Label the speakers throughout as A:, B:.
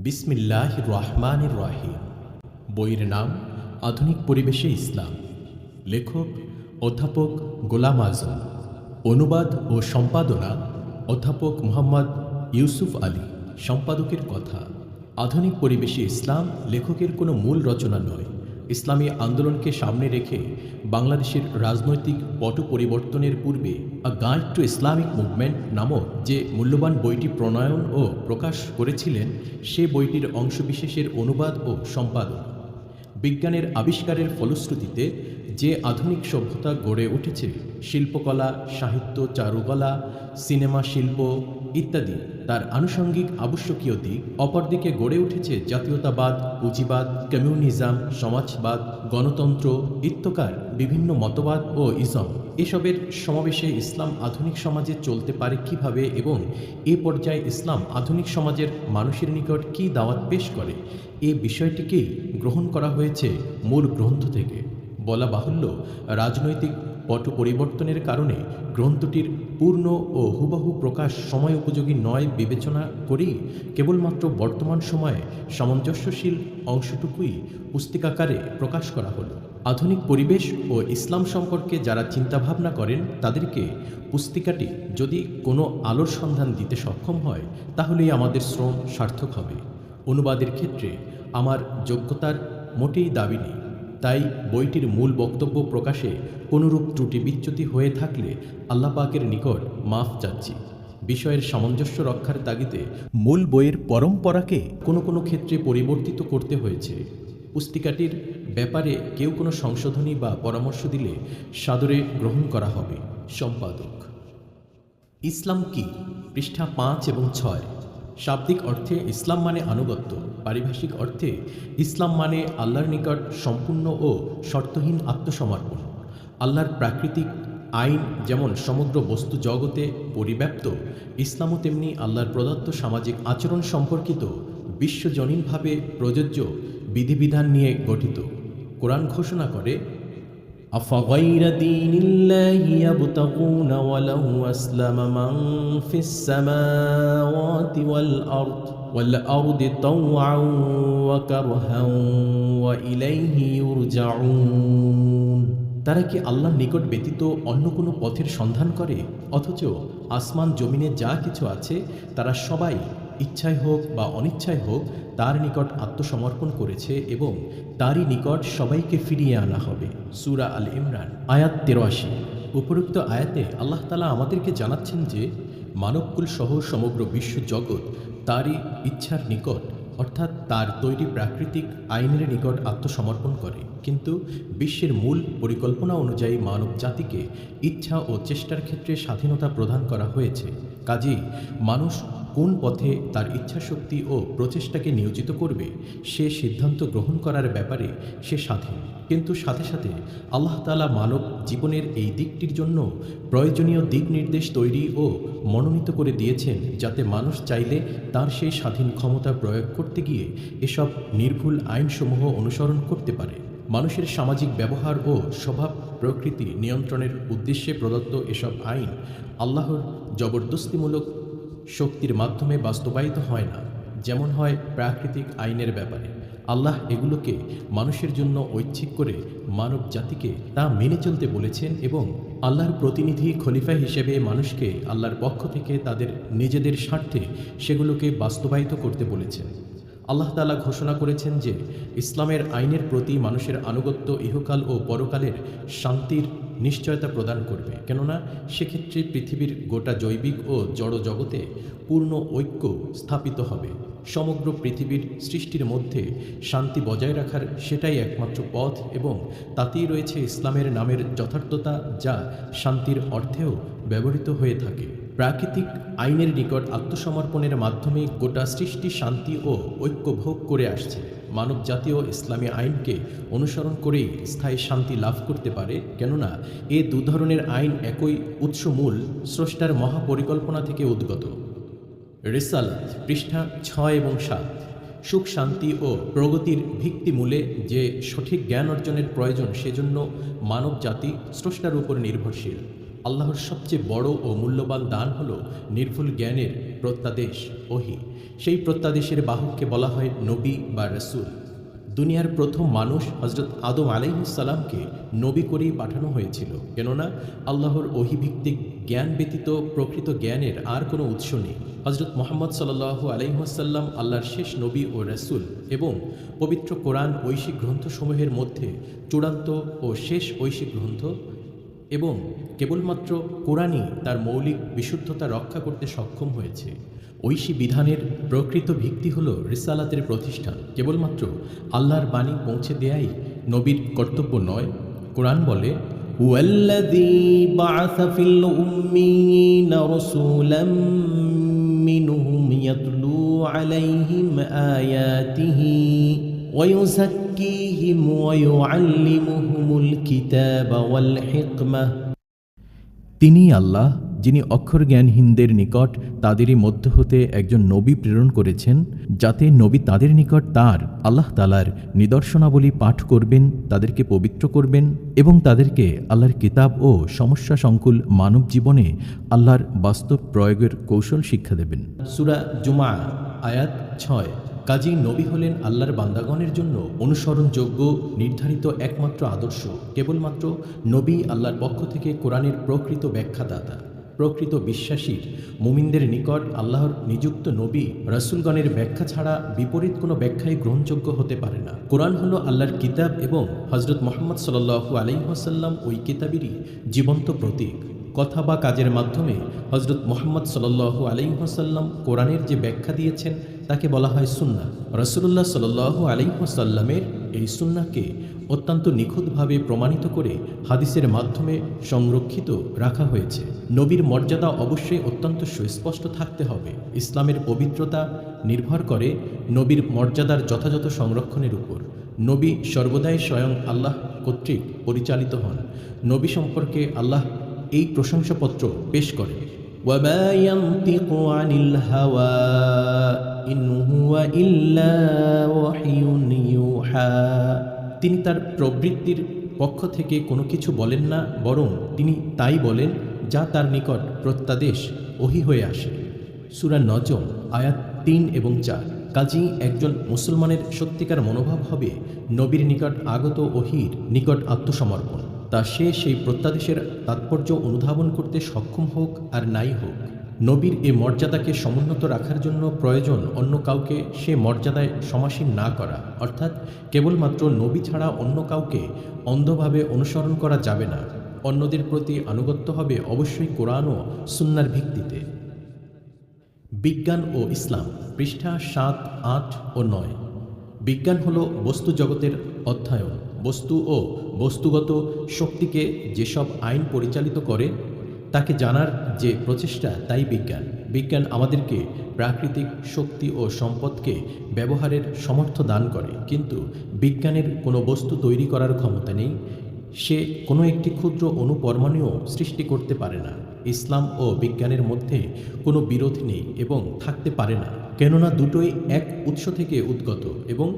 A: বিসমিল্লাহির রহমানির রহিম। বইয়ের নাম আধুনিক পরিবেশে ইসলাম। লেখক অধ্যাপক গোলাম আজম। অনুবাদ ও সম্পাদনা অধ্যাপক মোহাম্মদ ইউসুফ আলী। সম্পাদকের কথা। আধুনিক পরিবেশে ইসলাম লেখকের কোনো মূল রচনা নয়। ইসলামী আন্দোলনকে সামনে রেখে বাংলাদেশের রাজনৈতিক পট পরিবর্তনের পূর্বে আ গাইড টু ইসলামিক মুভমেন্ট নামক যে মূল্যবান বইটি প্রণয়ন ও প্রকাশ করেছিলেন, সে বইটির অংশবিশেষের অনুবাদ ও সম্পাদনা। বিজ্ঞানের আবিষ্কারের ফলশ্রুতিতে যে আধুনিক সভ্যতা গড়ে উঠেছে, শিল্পকলা, সাহিত্য, চারুকলা, সিনেমা শিল্প ইত্যাদি, তার আনুষঙ্গিক আবশ্যকীয় দিক। অপরদিকে গড়ে উঠেছে জাতীয়তাবাদ, পুঁজিবাদ, কমিউনিজম, সমাজবাদ, গণতন্ত্র ইত্যকার বিভিন্ন মতবাদ ও ইজম। এসবের সমাবেশে ইসলাম আধুনিক সমাজে চলতে পারে কিভাবে এবং এ পর্যায়ে ইসলাম আধুনিক সমাজের মানুষের নিকট কী দাওয়াত পেশ করে, এ বিষয়টিকেই গ্রহণ করা হয়েছে মূল গ্রন্থ থেকে। বলা বাহুল্য, রাজনৈতিক পট পরিবর্তনের কারণে গ্রন্থটির পূর্ণ ও হুবহু প্রকাশ সময় উপযোগী নয় বিবেচনা করেই কেবলমাত্র বর্তমান সময়ে সামঞ্জস্যশীল অংশটুকুই পুস্তিকাকারে প্রকাশ করা হলো। আধুনিক পরিবেশ ও ইসলাম সম্পর্কে যারা চিন্তাভাবনা করেন, তাদেরকে পুস্তিকাটি যদি কোনো আলোর সন্ধান দিতে সক্ষম হয়, তাহলেই আমাদের শ্রম সার্থক হবে। অনুবাদের ক্ষেত্রে আমার যোগ্যতার মোটেই দাবি নেই, তাই বইটির মূল বক্তব্য প্রকাশে কোনোরূপ ত্রুটি বিচ্যুতি হয়ে থাকলে আল্লাহ পাকের নিকট মাফ চাচ্ছি। বিষয়ের সামঞ্জস্য রক্ষার তাগিদে মূল বইয়ের পরম্পরাকে কোনো কোনো ক্ষেত্রে পরিবর্তিত করতে হয়েছে। পুস্তিকাটির ব্যাপারে কেউ কোনো সংশোধনী বা পরামর্শ দিলে সাদরে গ্রহণ করা হবে। সম্পাদক। ইসলাম কি? পৃষ্ঠা 5 এবং 6। শাব্দিক অর্থে ইসলাম মানে আনুগত্য। পারিভাষিক অর্থে ইসলাম মানে আল্লাহর নিকট সম্পূর্ণ ও শর্তহীন আত্মসমর্পণ। আল্লাহর প্রাকৃতিক আইন যেমন সমগ্র বস্তু জগতে পরিব্যাপ্ত, ইসলামও তেমনি আল্লাহর প্রদত্ত সামাজিক আচরণ সম্পর্কিত বিশ্বজনীনভাবে প্রযোজ্য বিধিবিধান নিয়ে গঠিত। কোরআন ঘোষণা করে, আফাগাইরা দীনিল্লাহি ইয়াবতাগুনা ওয়া লাহু আসলামা মান ফিস সামাওয়াতি ওয়াল আরদি তাওআন ওয়া কারহান ওয়া ইলাইহি ইউরজাউন। তারা কি আল্লাহর নিকট ব্যতীত অন্য কোনো পথের সন্ধান করে? অথচ আসমান জমিনে যা কিছু আছে, তারা সবাই ইচ্ছায় হোক বা অনিচ্ছায় হোক তার নিকট আত্মসমর্পণ করেছে এবং তারই নিকট সবাইকে ফিরিয়ে আনা হবে। সূরা আল ইমরান আয়াত 83। উপরোক্ত আয়াতে আল্লাহ তাআলা আমাদেরকে জানাচ্ছেন যে মানবকুল সহ সমগ্র বিশ্ব জগৎ তারই ইচ্ছার নিকট, অর্থাৎ তার তৈরি প্রাকৃতিক আইনের নিকট আত্মসমর্পণ করে। কিন্তু বিশ্বের মূল পরিকল্পনা অনুযায়ী মানব জাতিকে ইচ্ছা ও চেষ্টার ক্ষেত্রে স্বাধীনতা প্রদান করা হয়েছে। কাজেই মানুষ কোন পথে তার ইচ্ছাশক্তি ও প্রচেষ্টাকে নিয়োজিত করবে, সে সিদ্ধান্ত গ্রহণ করার ব্যাপারে সে স্বাধীন। কিন্তু সাথে সাথে আল্লাহ তাআলা মানব জীবনের এই দিকটির জন্য প্রয়োজনীয় দিক নির্দেশ তৈরি ও মনোনীত করে দিয়েছেন, যাতে মানুষ চাইলে তার সেই স্বাধীন ক্ষমতা প্রয়োগ করতে গিয়ে এসব নির্ভুল আইনসমূহ অনুসরণ করতে পারে। মানুষের সামাজিক ব্যবহার ও স্বভাব প্রকৃতি নিয়ন্ত্রণের উদ্দেশ্যে প্রদত্ত এসব আইন আল্লাহর জবরদস্তিমূলক শক্তির মাধ্যমে বাস্তবায়িত হয় না, যেমন হয় প্রাকৃতিক আইনের ব্যাপারে। আল্লাহ এগুলোকে মানুষের জন্য ঐচ্ছিক করে মানব জাতিকে তা মেনে চলতে বলেছেন এবং আল্লাহর প্রতিনিধি খলিফা হিসেবে মানুষকে আল্লাহর পক্ষ থেকে তাদের নিজেদের স্বার্থে সেগুলোকে বাস্তবায়িত করতে বলেছেন। আল্লাহ তাআলা ঘোষণা করেছেন যে ইসলামের আইনের প্রতি মানুষের আনুগত্য ইহকাল ও পরকালের শান্তির নিশ্চয়তা প্রদান করবে, কেননা সেক্ষেত্রে পৃথিবীর গোটা জৈবিক ও জড় জগতে পূর্ণ ঐক্য স্থাপিত হবে। সমগ্র পৃথিবীর সৃষ্টির মধ্যে শান্তি বজায় রাখার সেটাই একমাত্র পথ এবং তাতেই রয়েছে ইসলামের নামের যথার্থতা, যা শান্তির অর্থেও ব্যবহৃত হয়ে থাকে। প্রাকৃতিক আইনের নিকট আত্মসমর্পণের মাধ্যমে গোটা সৃষ্টি শান্তি ও ঐক্য ভোগ করে আসছে। মানব জাতীয় ইসলামী আইনকে অনুসরণ করেই স্থায়ী শান্তি লাভ করতে পারে, কেননা এ দু ধরনের আইন একই উৎসমূল স্রষ্টার মহাপরিকল্পনা থেকে উদ্গত। রিসালাত পৃষ্ঠা 6 এবং 7। সুখ শান্তি ও প্রগতির ভিত্তিমূলে যে সঠিক জ্ঞান অর্জনের প্রয়োজন, সেজন্য মানব জাতি স্রষ্টার উপর নির্ভরশীল। আল্লাহর সবচেয়ে বড় ও মূল্যবান দান হল নির্ভুল জ্ঞানের প্রত্যাদেশ ওহী। সেই প্রত্যাদেশের বাহককে বলা হয় নবী বা রাসূল। দুনিয়ার প্রথম মানুষ হযরত আদম আলাইহিস সালামকে নবী করেই পাঠানো হয়েছিল, কেননা আল্লাহর ওহীভিত্তিক জ্ঞান ব্যতীত প্রকৃত জ্ঞানের আর কোনো উৎস নেই। হযরত মুহাম্মদ সাল্লাল্লাহু আলাইহি ওয়াসাল্লাম আল্লাহর শেষ নবী ও রাসূল এবং পবিত্র কোরআন ঐশিক গ্রন্থসমূহের মধ্যে চূড়ান্ত ও শেষ ঐশিক গ্রন্থ, এবং কেবলমাত্র কোরআনই তার মৌলিক বিশুদ্ধতা রক্ষা করতে সক্ষম হয়েছে। ঐশী বিধানের প্রকৃত ভিত্তি হল রিসালাতের প্রতিষ্ঠান। কেবলমাত্র আল্লাহর বাণী পৌঁছে দেয়াই নবীর কর্তব্য নয়। কোরআন বলে, হুয়াল্লাযী বাআসা ফিল উম্মিয়িনা রাসূলাম মিনহুম ইয়াতলু আলাইহিম আয়াতিহি ওয়া ইউযাক্কিহিম ওয়া ইউআল্লিমুহুমুল কিতাবা ওয়াল হিকমাহ। তিনিই আল্লাহ, যিনি অক্ষর জ্ঞানহীনদের নিকট তাদেরই মধ্য হতে একজন নবী প্রেরণ করেছেন, যাতে নবী তাদের নিকট তার আল্লাহ তাআলার নিদর্শনাবলী পাঠ করবেন, তাদেরকে পবিত্র করবেন এবং তাদেরকে আল্লাহর কিতাব ও সমস্যা সংকুল মানব জীবনে আল্লাহর বাস্তব প্রয়োগের কৌশল শিক্ষা দেবেন। সূরা জুমআ আয়াত 6। কাজেই নবী হলেন আল্লাহর বান্দাগণের জন্য অনুসরণযোগ্য নির্ধারিত একমাত্র আদর্শ। কেবলমাত্র নবী আল্লাহর পক্ষ থেকে কোরআনের প্রকৃত ব্যাখ্যাদাতা। প্রকৃত বিশ্বাসী মুমিনদের নিকট আল্লাহর নিযুক্ত নবী রাসূলগণের ব্যাখ্যা ছাড়া বিপরীত কোনো ব্যাখ্যাই গ্রহণযোগ্য হতে পারে না। কোরআন হলো আল্লাহর কিতাব এবং হযরত মুহাম্মদ সাল্লাল্লাহু আলাইহি ওয়াসাল্লাম ওই কিতাবেরই জীবন্ত প্রতীক। কথা বা কাজের মাধ্যমে হযরত মুহাম্মদ সাল্লাল্লাহু আলাইহি ওয়াসাল্লাম কোরআনের যে ব্যাখ্যা দিয়েছেন তাকে বলা হয় সুন্নাহ। রাসূলুল্লাহ সাল্লাল্লাহু আলাইহি ওয়াসাল্লামের এই সুন্নাহকে অত্যন্ত নিখুঁতভাবে প্রমাণিত করে হাদিসের মাধ্যমে সংরক্ষিত রাখা হয়েছে। নবীর মর্যাদা অবশ্যই অত্যন্ত সুস্পষ্ট থাকতে হবে। ইসলামের পবিত্রতা নির্ভর করে নবীর মর্যাদার যথাযথ সংরক্ষণের উপর। নবী সর্বদাই স্বয়ং আল্লাহ কর্তৃক পরিচালিত হন। নবী সম্পর্কে আল্লাহ এই প্রশংসাপত্র পেশ করে, ওয়ামা ইয়ানতিকু আনিল হাওয়া ইন হুয়া ইল্লা ওয়াহয়ুন ইউহা। তিনি তার প্রবৃত্তির পক্ষ থেকে কোনো কিছু বলেন না, বরং তিনি তাই বলেন যা তার নিকট প্রত্যাদেশ ওহী হয়ে আসে। সূরা নজম আয়াত 3 এবং 4। কাজেই একজন মুসলমানের সত্যিকার মনোভাব হবে নবীর নিকট আগত ওহীর নিকট আত্মসমর্পণ। তা সে সেই প্রত্যাদেশের তাৎপর্য অনুধাবন করতে সক্ষম হোক আর নাই হোক। নবীর এ মর্যাদাকে সমুন্নত রাখার জন্য প্রয়োজন অন্য কাউকে সে মর্যাদায় সমাসীন না করা, অর্থাৎ কেবলমাত্র নবী ছাড়া অন্য কাউকে অন্ধভাবে অনুসরণ করা যাবে না। অন্যদের প্রতি আনুগত্য হবে অবশ্যই কোরআন ও সুন্নাহর ভিত্তিতে। বিজ্ঞান ও ইসলাম, পৃষ্ঠা 7, 8 ও 9। বিজ্ঞান হল বস্তু জগতের অধ্যয়ন। বস্তু ও বস্তুগত শক্তিকে যেসব আইন পরিচালিত করে তাকে জানার যে প্রচেষ্টা, তাই বিজ্ঞান। বিজ্ঞান আমাদেরকে প্রাকৃতিক শক্তি ও সম্পদকে ব্যবহারের সামর্থ্য দান করে, কিন্তু বিজ্ঞানের কোনো বস্তু তৈরি করার ক্ষমতা নেই। সে কোনো একটি ক্ষুদ্র অণুপরমাণুও সৃষ্টি করতে পারে না। ইসলাম ও বিজ্ঞানের মধ্যে কোনো বিরোধ নেই এবং থাকতে পারে না, কেননা দুটোই এক উৎস থেকে উদ্গত এবং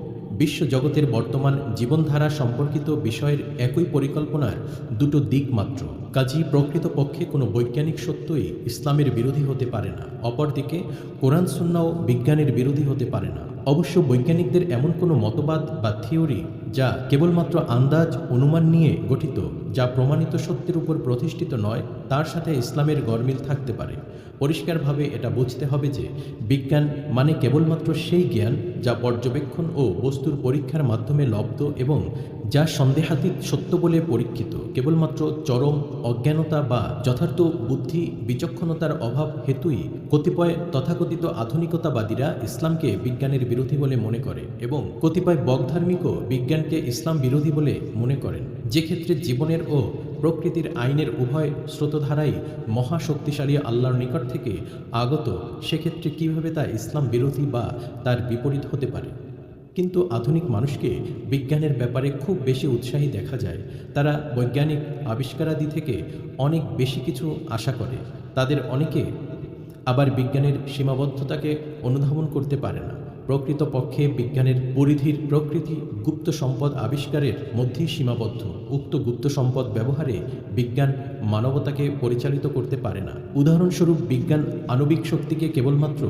A: বিশ্বজগতের বর্তমান জীবনধারা সম্পর্কিত বিষয়ের একই পরিকল্পনার দুটো দিক মাত্র। কাজেই প্রকৃতপক্ষে কোনো বৈজ্ঞানিক সত্যই ইসলামের বিরোধী হতে পারে না, অপরদিকে কোরআন সুন্নাহও বিজ্ঞানের বিরোধী হতে পারে না। অবশ্য বৈজ্ঞানিকদের এমন কোনো মতবাদ বা থিওরি যা কেবলমাত্র আন্দাজ অনুমান নিয়ে গঠিত, যা প্রমাণিত সত্যের উপর প্রতিষ্ঠিত নয়, তার সাথে ইসলামের গরমিল থাকতে পারে। পরিষ্কারভাবে এটা বুঝতে হবে যে বিজ্ঞান মানে কেবলমাত্র সেই জ্ঞান যা পর্যবেক্ষণ ও বস্তুর পরীক্ষার মাধ্যমে লব্ধ এবং যা সন্দেহাতীত সত্য বলে পরীক্ষিত। কেবলমাত্র চরম অজ্ঞানতা বা যথার্থ বুদ্ধি বিচক্ষণতার অভাব হেতুই কতিপয় তথাকথিত আধুনিকতাবাদীরা ইসলামকে বিজ্ঞানের বিরোধী বলে মনে করে এবং কতিপয় বগধার্মিকও বিজ্ঞানকে ইসলাম বিরোধী বলে মনে করেন। যে ক্ষেত্রে জীবনের ও প্রকৃতির আইনের উভয় স্রোতধারাই মহাশক্তিশালী আল্লাহর নিকট থেকে আগত, সেক্ষেত্রে কিভাবে তা ইসলাম বিরোধী বা তার বিপরীত হতে পারে? কিন্তু আধুনিক মানুষকে বিজ্ঞানের ব্যাপারে খুব বেশি উৎসাহী দেখা যায়। তারা বৈজ্ঞানিক আবিষ্কারাদি থেকে অনেক বেশি কিছু আশা করে। তাদের অনেকে আবার বিজ্ঞানের সীমাবদ্ধতাকে অনুধাবন করতে পারে না। প্রকৃতপক্ষে বিজ্ঞানের পরিধির প্রকৃতি গুপ্ত সম্পদ আবিষ্কারের মধ্যেই সীমাবদ্ধ। উক্ত গুপ্ত সম্পদ ব্যবহারে বিজ্ঞান মানবতাকে পরিচালিত করতে পারে না। উদাহরণস্বরূপ, বিজ্ঞান আণবিক শক্তিকে কেবলমাত্র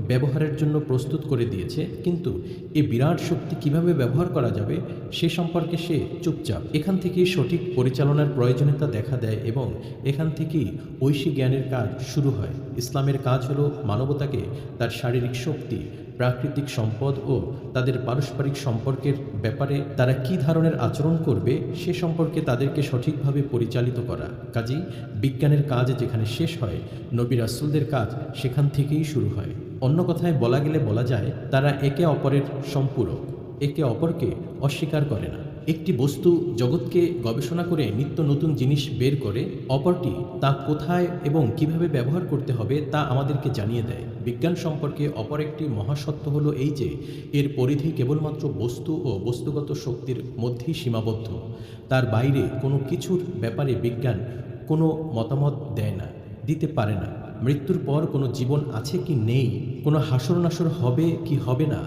A: ব্যবহারের জন্য প্রস্তুত করে দিয়েছে, কিন্তু এ বিরাট শক্তি কিভাবে ব্যবহার করা যাবে সে সম্পর্কে সে চুপচাপ। এখান থেকেই সঠিক পরিচালনার প্রয়োজনীয়তা দেখা দেয় এবং এখান থেকেই ঐশী জ্ঞানের কাজ শুরু হয়। ইসলামের কাজ হলো মানবতাকে তার শারীরিক শক্তি, প্রাকৃতিক সম্পদ ও তাদের পারস্পরিক সম্পর্কের ব্যাপারে তারা কী ধরনের আচরণ করবে সে সম্পর্কে তাদেরকে সঠিকভাবে পরিচালিত করা। কাজেই বিজ্ঞানের কাজ যেখানে শেষ হয়, নবী রাসূলদের কাজ সেখান থেকেই শুরু হয়। অন্য কথায় বলা গেলে বলা যায়, তারা একে অপরের সম্পূরক, একে অপরকে অস্বীকার করে না। একটি বস্তু জগৎকে গবেষণা করে নিত্য নতুন জিনিস বের করে, অপরটি তা কোথায় এবং কিভাবে ব্যবহার করতে হবে তা আমাদেরকে জানিয়ে দেয়। বিজ্ঞান সম্পর্কে অপর একটি মহাসত্য হলো এই যে এর পরিধি কেবলমাত্র বস্তু ও বস্তুগত শক্তির মধ্যেই সীমাবদ্ধ। তার বাইরে কোনো কিছুর ব্যাপারে বিজ্ঞান কোনো মতামত দেয় না, দিতে পারে না। মৃত্যুর পর কোনো জীবন আছে কি নেই, কোনো হাসর নাসর হবে কি হবে না,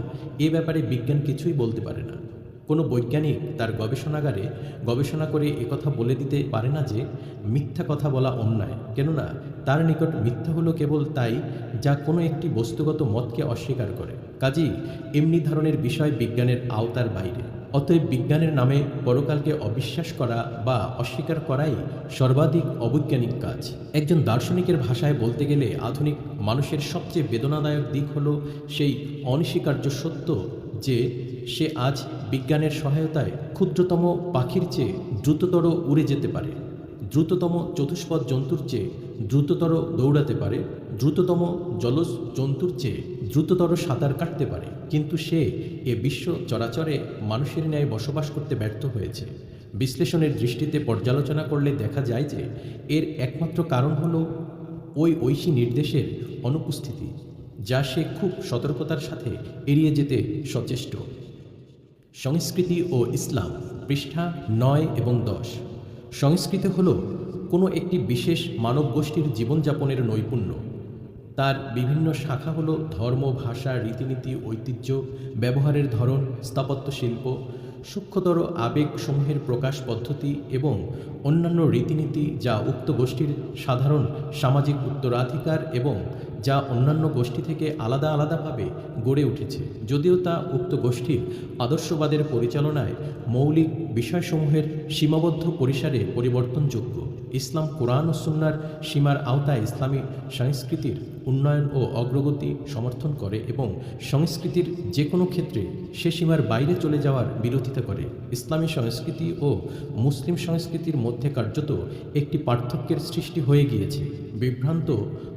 A: এ ব্যাপারে বিজ্ঞান কিছুই বলতে পারে না। কোনো বৈজ্ঞানিক তার গবেষণাগারে গবেষণা করে একথা বলে দিতে পারে না যে মিথ্যা কথা বলা অন্যায়, কেননা তার নিকট মিথ্যা হলো কেবল তাই যা কোনো একটি বস্তুগত মতকে অস্বীকার করে। কাজেই এমনি ধরনের বিষয় বিজ্ঞানের আওতার বাইরে। অতএব বিজ্ঞানের নামে পরকালকে অবিশ্বাস করা বা অস্বীকার করাই সর্বাধিক অবৈজ্ঞানিক কাজ। একজন দার্শনিকের ভাষায় বলতে গেলে আধুনিক মানুষের সবচেয়ে বেদনাদায়ক দিক হলো সেই অনস্বীকার্য সত্য যে সে আজ বিজ্ঞানের সহায়তায় ক্ষুদ্রতম পাখির চেয়ে দ্রুততর উড়ে যেতে পারে, দ্রুততম চতুষ্পদ জন্তুর চেয়ে দ্রুততর দৌড়াতে পারে, দ্রুততম জলজ জন্তুর চেয়ে দ্রুততর সাঁতার কাটতে পারে, কিন্তু সে এ বিশ্ব চরাচরে মানুষের ন্যায় বসবাস করতে ব্যর্থ হয়েছে। বিশ্লেষণের দৃষ্টিতে পর্যালোচনা করলে দেখা যায় যে এর একমাত্র কারণ হলো ওই ঐশী নির্দেশের অনুপস্থিতি, যা সে খুব সতর্কতার সাথে এড়িয়ে যেতে সচেষ্ট। সংস্কৃতি ও ইসলাম, পৃষ্ঠা 9 এবং 10। সংস্কৃতি হল কোনো একটি বিশেষ মানব গোষ্ঠীর জীবনযাপনের নৈপুণ্য। তার বিভিন্ন শাখা হল ধর্ম, ভাষা, রীতিনীতি, ঐতিহ্য, ব্যবহারের ধরন, স্থাপত্য শিল্প, সূক্ষ্মতর আবেগসমূহের প্রকাশ পদ্ধতি এবং অন্যান্য রীতিনীতি যা উক্ত গোষ্ঠীর সাধারণ সামাজিক উত্তরাধিকার এবং যা অন্যান্য গোষ্ঠী থেকে আলাদা আলাদাভাবে গড়ে উঠেছে, যদিও তা উক্ত গোষ্ঠীর আদর্শবাদের পরিচালনায় মৌলিক বিষয়সমূহের সীমাবদ্ধ পরিসরে পরিবর্তনযোগ্য। ইসলাম কোরআন ও সুন্নাহর সীমার আওতায় ইসলামী সংস্কৃতির উন্নয়ন ও অগ্রগতি সমর্থন করে এবং সংস্কৃতির যে কোনো ক্ষেত্রে সে সীমার বাইরে চলে যাওয়ার বিরোধিতা করে। ইসলামী সংস্কৃতি ও মুসলিম সংস্কৃতির মধ্যে কার্যত একটি পার্থক্যের সৃষ্টি হয়ে গিয়েছে। বিভ্রান্ত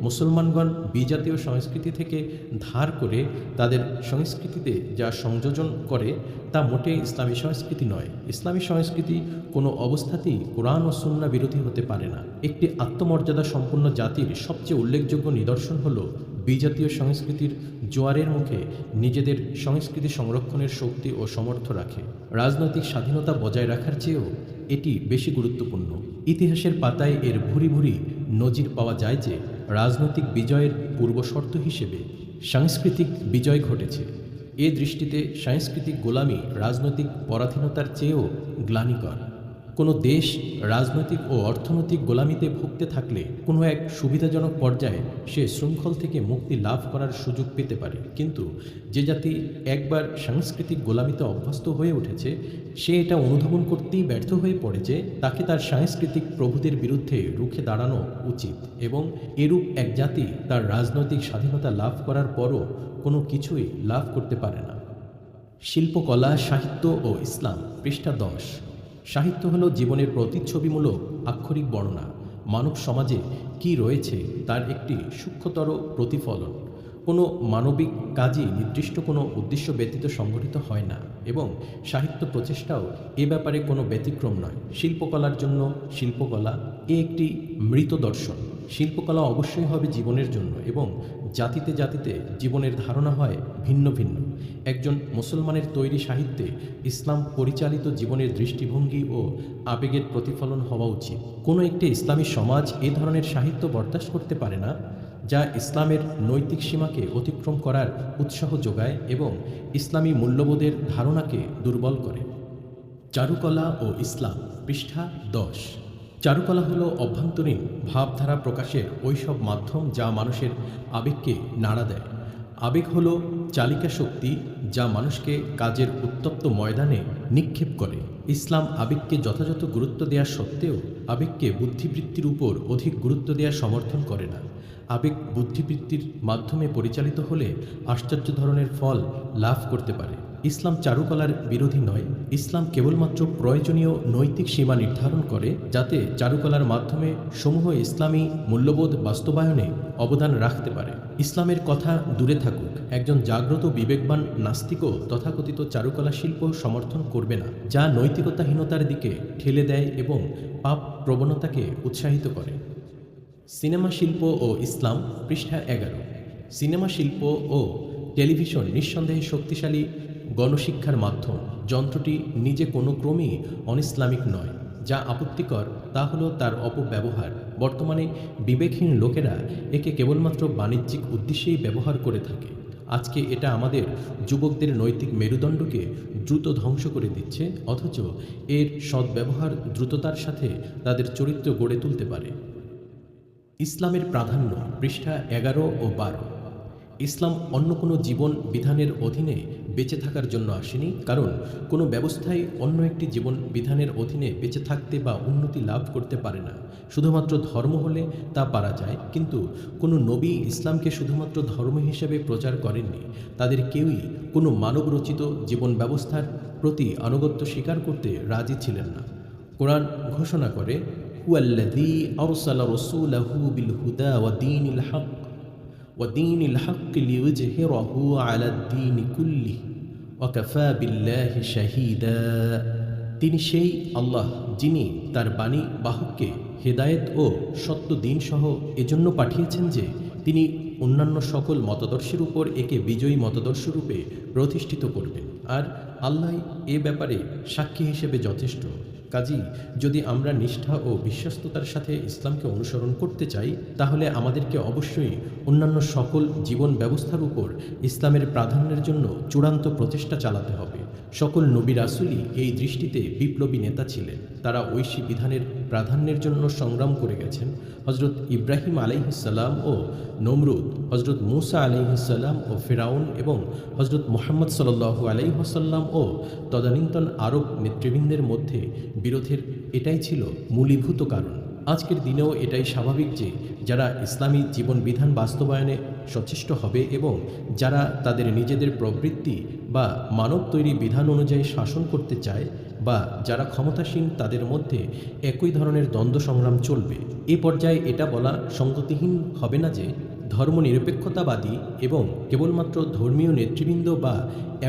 A: মুসলমানগণ বিজাতীয় সংস্কৃতি থেকে ধার করে তাদের সংস্কৃতিতে যা সংযোজন করে তা মোটেই ইসলামী সংস্কৃতি নয়। ইসলামী সংস্কৃতি কোনো অবস্থাতেই কোরআন ও সুন্নাহ বিরোধী হতে পারে না। একটি আত্মমর্যাদা সম্পন্ন জাতির সবচেয়ে উল্লেখযোগ্য নিদর্শন হল বিজাতীয় সংস্কৃতির জোয়ারের মুখে নিজেদের সংস্কৃতি সংরক্ষণের শক্তি ও সামর্থ্য রাখে। রাজনৈতিক স্বাধীনতা বজায় রাখার চেয়েও এটি বেশি গুরুত্বপূর্ণ। ইতিহাসের পাতায় এর ভুরি ভুরি নজির পাওয়া যায় যে রাজনৈতিক বিজয়ের পূর্বশর্ত হিসেবে সাংস্কৃতিক বিজয় ঘটেছে। এ দৃষ্টিতে সাংস্কৃতিক গোলামি রাজনৈতিক পরাধীনতার চেয়েও গ্লানিকর। কোনো দেশ রাজনৈতিক ও অর্থনৈতিক গোলামিতে ভুগতে থাকলে কোনো এক সুবিধাজনক পর্যায়ে সে শৃঙ্খল থেকে মুক্তি লাভ করার সুযোগ পেতে পারে, কিন্তু যে জাতি একবার সাংস্কৃতিক গোলামিতে অভ্যস্ত হয়ে উঠেছে সে এটা অনুধাবন করতেই ব্যর্থ হয়ে পড়েছে। তাকে তার সাংস্কৃতিক প্রভুদের বিরুদ্ধে রুখে দাঁড়ানো উচিত এবং এরূপ এক জাতি তার রাজনৈতিক স্বাধীনতা লাভ করার পরও কোনো কিছুই লাভ করতে পারে না। শিল্পকলা, সাহিত্য ও ইসলাম, পৃষ্ঠা 10। সাহিত্য হল জীবনের প্রতিচ্ছবিমূলক আক্ষরিক বর্ণনা। মানব সমাজে কি রয়েছে তার একটি সূক্ষ্মতর প্রতিফলন। কোনো মানবিক কাজই নির্দিষ্ট কোনো উদ্দেশ্য ব্যতীত সংগঠিত হয় না এবং সাহিত্য প্রচেষ্টাও এ ব্যাপারে কোনো ব্যতিক্রম নয়। শিল্পকলার জন্য শিল্পকলা একটি মৃত দর্শন। শিল্পকলা অবশ্যই হবে জীবনের জন্য এবং জাতিতে জাতিতে জীবনের ধারণা হয় ভিন্ন ভিন্ন। একজন মুসলমানের তৈরি সাহিত্যে ইসলাম পরিচালিত জীবনের দৃষ্টিভঙ্গি ও আবেগের প্রতিফলন হওয়া উচিত। কোনো একটি ইসলামী সমাজ এ ধরনের সাহিত্য বরদাস্ত করতে পারে না যা ইসলামের নৈতিক সীমাকে অতিক্রম করার উৎসাহ যোগায় এবং ইসলামী মূল্যবোধের ধারণাকে দুর্বল করে। চারুকলা ও ইসলাম, পৃষ্ঠা 10। চারুকলা হল অভ্যন্তরীণ ভাবধারা প্রকাশের ওইসব মাধ্যম যা মানুষের আবেগকে নাড়া দেয়। আবেগ হল চালিকা শক্তি যা মানুষকে কাজের উত্তপ্ত ময়দানে নিক্ষেপ করে। ইসলাম আবেগকে যথাযথ গুরুত্ব দেওয়া সত্ত্বেও আবেগকে বুদ্ধিবৃত্তির উপর অধিক গুরুত্ব দেওয়া সমর্থন করে না। আবেগ বুদ্ধিবৃত্তির মাধ্যমে পরিচালিত হলে আশ্চর্য ধরনের ফল লাভ করতে পারে। ইসলাম চারুকলার বিরোধী নয়। ইসলাম কেবলমাত্র প্রয়োজনীয় নৈতিক সীমা নির্ধারণ করে যাতে চারুকলার মাধ্যমে সমূহ ইসলামী মূল্যবোধ বাস্তবায়নে অবদান রাখতে পারে। ইসলামের কথা দূরে থাকুক, একজন জাগ্রত বিবেকবান নাস্তিকও তথাকথিত চারুকলা শিল্প সমর্থন করবে না, যা নৈতিকতাহীনতার দিকে ঠেলে দেয় এবং পাপ প্রবণতাকে উৎসাহিত করে। সিনেমা শিল্প ও ইসলাম, পৃষ্ঠা 11। সিনেমা শিল্প ও টেলিভিশন নিঃসন্দেহে শক্তিশালী গণশিক্ষার মাধ্যম। যন্ত্রটি নিজে কোনো ক্রমেই অনইসলামিক নয়। যা আপত্তিকর তা হলো তার অপব্যবহার। বর্তমানে বিবেকহীন লোকেরা একে কেবলমাত্র বাণিজ্যিক উদ্দেশ্যেই ব্যবহার করে থাকে। আজকে এটা আমাদের যুবকদের নৈতিক মেরুদণ্ডকে দ্রুত ধ্বংস করে দিচ্ছে, অথচ এর সদ্ব্যবহার দ্রুততার সাথে তাদের চরিত্র গড়ে তুলতে পারে। ইসলামের প্রাধান্য, পৃষ্ঠা 11 ও 12। ইসলাম অন্য কোনো জীবন বিধানের অধীনে বেঁচে থাকার জন্য আসেনি, কারণ কোনো ব্যবস্থাই অন্য একটি জীবন বিধানের অধীনে বেঁচে থাকতে বা উন্নতি লাভ করতে পারে না। শুধুমাত্র ধর্ম হলে তা পারা যায়, কিন্তু কোনো নবী ইসলামকে শুধুমাত্র ধর্ম হিসেবে প্রচার করেননি। তাদের কেউই কোনো মানবরচিত জীবন ব্যবস্থার প্রতি আনুগত্য স্বীকার করতে রাজি ছিলেন না। কোরআন ঘোষণা করে, হুয়াল্লাযী আরসালা রাসূলাহু বিল হুদা ওয়া দীনিল হক ওয়াদীনিল হক লিইয়ুযহিরাহু আলাদ দীনি কুল্লিহি ওয়া কাফা বিল্লাহি শাহীদা। তিনি সেই আল্লাহ যিনি তার বাণী বাহককে হেদায়েত ও সত্য দ্বীন সহ এজন্য পাঠিয়েছেন যে তিনি অন্যান্য সকল মতাদর্শের উপর একে বিজয়ী মতাদর্শরূপে প্রতিষ্ঠিত করবেন, আর আল্লাহ এ ব্যাপারে সাক্ষী হিসেবে যথেষ্ট। কাজেই যদি আমরা নিষ্ঠা ও বিশ্বস্ততার সাথে ইসলামকে অনুসরণ করতে চাই, তাহলে আমাদেরকে অবশ্যই অন্যান্য সকল জীবন ব্যবস্থার উপর ইসলামের প্রাধান্যের জন্য চূড়ান্ত প্রচেষ্টা চালাতে হবে। সকল নবী রাসূলই এই দৃষ্টিতে বিপ্লবী নেতা ছিলেন। তারা ঐশী বিধানের প্রাধান্যের জন্য সংগ্রাম করে গেছেন। হজরত ইব্রাহিম আলাইহিসসালাম ও নমরুদ, হজরত মুসা আলাইহিসসালাম ও ফিরাউন এবং হজরত মুহাম্মদ সাল্লাল্লাহু আলাইহি ওয়াসাল্লাম ও তদানীন্তন আরব নেতৃবৃন্দের মধ্যে বিরোধের এটাই ছিল মূলীভূত কারণ। আজকের দিনেও এটাই স্বাভাবিক যে যারা ইসলামী জীবন বিধান বাস্তবায়নে সচেষ্ট হবে এবং যারা তাদের নিজেদের প্রবৃত্তি বা মানব তৈরি বিধান অনুযায়ী শাসন করতে চায় বা যারা ক্ষমতাসীন, তাদের মধ্যে একই ধরনের দ্বন্দ্ব সংগ্রাম চলবে। এ পর্যায়ে এটা বলা সঙ্গতিহীন হবে না যে ধর্মনিরপেক্ষতাবাদী এবং কেবলমাত্র ধর্মীয় নেতৃবৃন্দ বা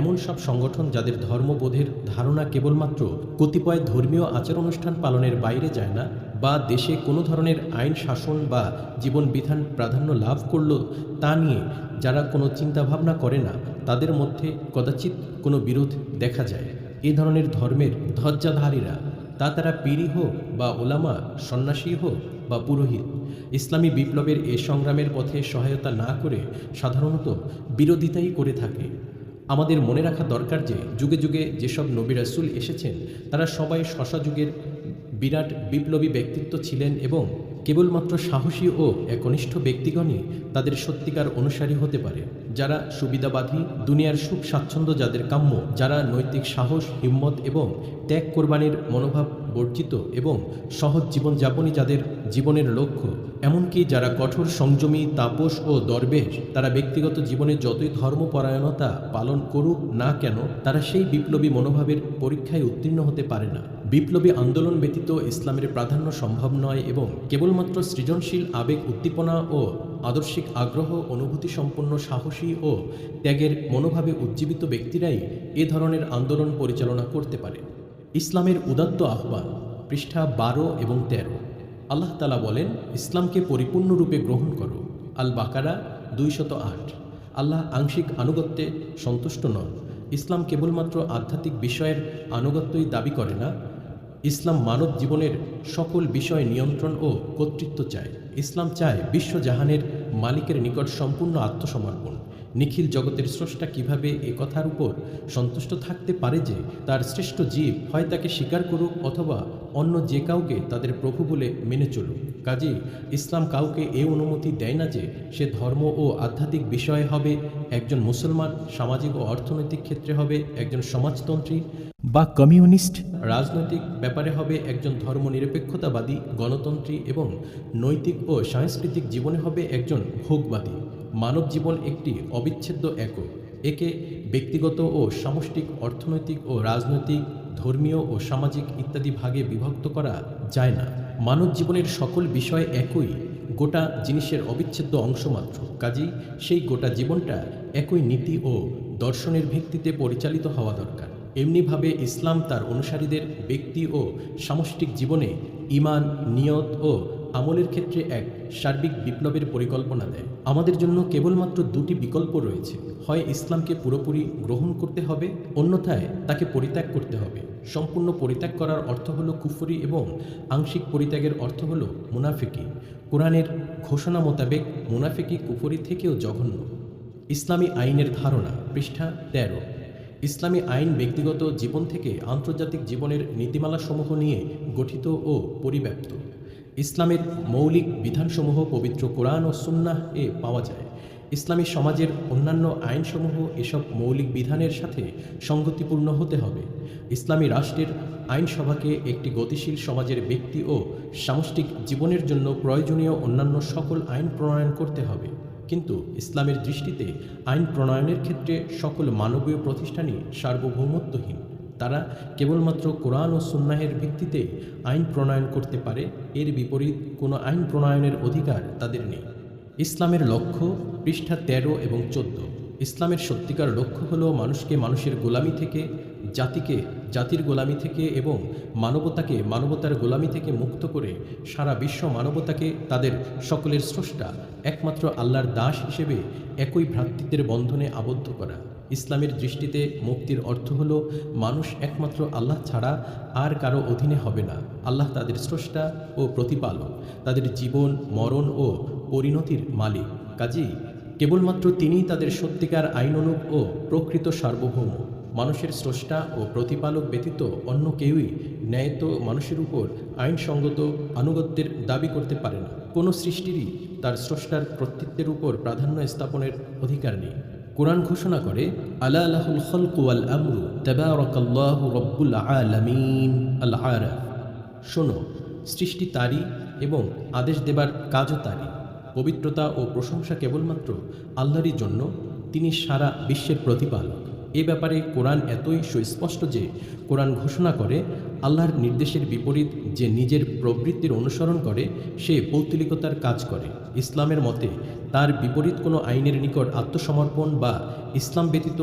A: এমন সব সংগঠন যাদের ধর্মবোধের ধারণা কেবলমাত্র কতিপয় ধর্মীয় আচার অনুষ্ঠান পালনের বাইরে যায় না, বা দেশে কোনো ধরনের আইন শাসন বা জীবন বিধান প্রাধান্য লাভ করল তা নিয়ে যারা কোনো চিন্তাভাবনা করে না, তাদের মধ্যে কদাচিৎ কোনো বিরোধ দেখা যায়। এ ধরনের ধর্মের ধ্বজাধারীরা, তা তারা পীরই হোক বা ওলামা, সন্ন্যাসী হোক বা পুরোহিত, ইসলামী বিপ্লবের এ সংগ্রামের পথে সহায়তা না করে সাধারণত বিরোধিতাই করে থাকে। আমাদের মনে রাখা দরকার যে যুগে যুগে যেসব নবী রাসূল এসেছেন তারা সবাই শশা যুগের বিরাট বিপ্লবী ব্যক্তিত্ব ছিলেন এবং কেবলমাত্র সাহসী ও একনিষ্ঠ ব্যক্তিগণই তাদের সত্যিকার অনুসারী হতে পারে। যারা সুবিধাবাদী, দুনিয়ার সুখ স্বাচ্ছন্দ্য যাদের কাম্য, যারা নৈতিক সাহস, হিম্মত এবং ত্যাগ কোরবানির মনোভাব বর্জিত এবং সহজ জীবনযাপনই যাদের জীবনের লক্ষ্য, এমনকি যারা কঠোর সংযমী, তাপস ও দরবেশ, তারা ব্যক্তিগত জীবনে যতই ধর্মপরায়ণতা পালন করুক না কেন, তারা সেই বিপ্লবী মনোভাবের পরীক্ষায় উত্তীর্ণ হতে পারে না। বিপ্লবী আন্দোলন ব্যতীত ইসলামের প্রাধান্য সম্ভব নয় এবং কেবলমাত্র সৃজনশীল আবেগ, উদ্দীপনা ও আদর্শিক আগ্রহ, অনুভূতি সম্পন্ন, সাহসী ও ত্যাগের মনোভাবে উজ্জীবিত ব্যক্তিরাই এ ধরনের আন্দোলন পরিচালনা করতে পারে। ইসলামের উদাত্ত আহ্বান, পৃষ্ঠা 12 এবং 13। আল্লাহ তাআলা বলেন, ইসলামকে পরিপূর্ণরূপে গ্রহণ করো। আল বাকারা 208। আল্লাহ আংশিক আনুগত্যে সন্তুষ্ট নন। ইসলাম কেবলমাত্র আধ্যাত্মিক বিষয়ের আনুগত্যই দাবি করে না, ইসলাম মানব জীবনের সকল বিষয় নিয়ন্ত্রণ ও কর্তৃত্ব চায়। ইসলাম চায় বিশ্বজাহানের মালিকের নিকট সম্পূর্ণ আত্মসমর্পণ। নিখিল জগতের স্রষ্টা কিভাবে এ কথার উপর সন্তুষ্ট থাকতে পারে যে তার শ্রেষ্ঠ জীব হয় তাকে স্বীকার করুক অথবা অন্য যে কাউকে তাদের প্রভু বলে মেনে চলুক। কাজেই ইসলাম কাউকে এ অনুমতি দেয় না যে সে ধর্ম ও আধ্যাত্মিক বিষয়ে হবে একজন মুসলমান, সামাজিক ও অর্থনৈতিক ক্ষেত্রে হবে একজন সমাজতন্ত্রী বা কমিউনিস্ট, রাজনৈতিক ব্যাপারে হবে একজন ধর্মনিরপেক্ষতাবাদী গণতন্ত্রী এবং নৈতিক ও সাংস্কৃতিক জীবনে হবে একজন ভোগবাদী। মানব জীবন একটি অবিচ্ছেদ্য একক। একে ব্যক্তিগত ও সামষ্টিক, অর্থনৈতিক ও রাজনৈতিক, ধর্মীয় ও সামাজিক ইত্যাদি ভাগে বিভক্ত করা যায় না। মানব জীবনের সকল বিষয় একই, গোটা জিনিসের অবিচ্ছেদ্য অংশ মাত্র। কাজেই সেই গোটা জীবনটা একই নীতি ও দর্শনের ভিত্তিতে পরিচালিত হওয়া দরকার। এমনিভাবে ইসলাম তার অনুসারীদের ব্যক্তি ও সামষ্টিক জীবনে ঈমান, নিয়ত ও আমলের ক্ষেত্রে এক সার্বিক বিপ্লবের পরিকল্পনা দেয়। আমাদের জন্য কেবলমাত্র দুটি বিকল্প রয়েছে, হয় ইসলামকে পুরোপুরি গ্রহণ করতে হবে, অন্যথায় তাকে পরিত্যাগ করতে হবে। সম্পূর্ণ পরিত্যাগ করার অর্থ হলো কুফরি এবং আংশিক পরিত্যাগের অর্থ হলো মুনাফিকি। কোরআনের ঘোষণা মোতাবেক মুনাফিকি কুফরি থেকেও জঘন্য। ইসলামী আইনের ধারণা, পৃষ্ঠা 13। ইসলামী আইন ব্যক্তিগত জীবন থেকে আন্তর্জাতিক জীবনের নীতিমালাসমূহ নিয়ে গঠিত ও পরিব্যাপ্ত। ইসলামের মৌলিক বিধানসমূহ পবিত্র কোরআন ও সুন্নাহ এ পাওয়া যায়। ইসলামী সমাজের অন্যান্য আইনসমূহ এসব মৌলিক বিধানের সাথে সঙ্গতিপূর্ণ হতে হবে। ইসলামী রাষ্ট্রের আইনসভাকে একটি গতিশীল সমাজের ব্যক্তি ও সামষ্টিক জীবনের জন্য প্রয়োজনীয় অন্যান্য সকল আইন প্রণয়ন করতে হবে। কিন্তু ইসলামের দৃষ্টিতে আইন প্রণয়নের ক্ষেত্রে সকল মানবীয় প্রতিষ্ঠানই সার্বভৌমত্বহীন। তারা কেবলমাত্র কোরআন ও সুন্নাহের ভিত্তিতে আইন প্রণয়ন করতে পারে, এর বিপরীত কোনো আইন প্রণয়নের অধিকার তাদের নেই। ইসলামের লক্ষ্য, পৃষ্ঠা 13 এবং 14। ইসলামের সত্যিকার লক্ষ্য হলো মানুষকে মানুষের গোলামি থেকে, জাতিকে জাতির গোলামি থেকে এবং মানবতাকে মানবতার গোলামি থেকে মুক্ত করে সারা বিশ্ব মানবতাকে তাদের সকলের স্রষ্টা একমাত্র আল্লাহর দাস হিসেবে একই ভ্রাতৃত্বের বন্ধনে আবদ্ধ করা। ইসলামের দৃষ্টিতে মুক্তির অর্থ হলো মানুষ একমাত্র আল্লাহ ছাড়া আর কারো অধীনে হবে না। আল্লাহ তাদের স্রষ্টা ও প্রতিপালক, তাদের জীবন, মরণ ও পরিণতির মালিক। কাজেই কেবলমাত্র তিনিই তাদের সত্যিকার আইনানুগ ও প্রকৃত সার্বভৌম। মানুষের স্রষ্টা ও প্রতিপালক ব্যতীত অন্য কেউই ন্যায়ত মানুষের উপর আইনসঙ্গত আনুগত্যের দাবি করতে পারে না। কোনো সৃষ্টিরই তার স্রষ্টার কর্তৃত্বের উপর প্রাধান্য স্থাপনের অধিকার নেই। কোরআন ঘোষণা করে, আলা লাহুল খালকু ওয়াল আমরু তাবারাকাল্লাহু রাব্বুল আলামিন। আল আরাফ। শোনো, সৃষ্টি তারই এবং আদেশ দেবার কাজও তারই। পবিত্রতা ও প্রশংসা কেবলমাত্র আল্লাহরই জন্য, তিনি সারা বিশ্বের প্রতিপালক। এ ব্যাপারে কোরআন এতই সুস্পষ্ট যে কোরআন ঘোষণা করে, আল্লাহর নির্দেশের বিপরীত যে নিজের প্রবৃত্তির অনুসরণ করে সে পৌত্তলিকতার কাজ করে। ইসলামের মতে তার বিপরীত কোনো আইনের নিকট আত্মসমর্পণ বা ইসলাম ব্যতীত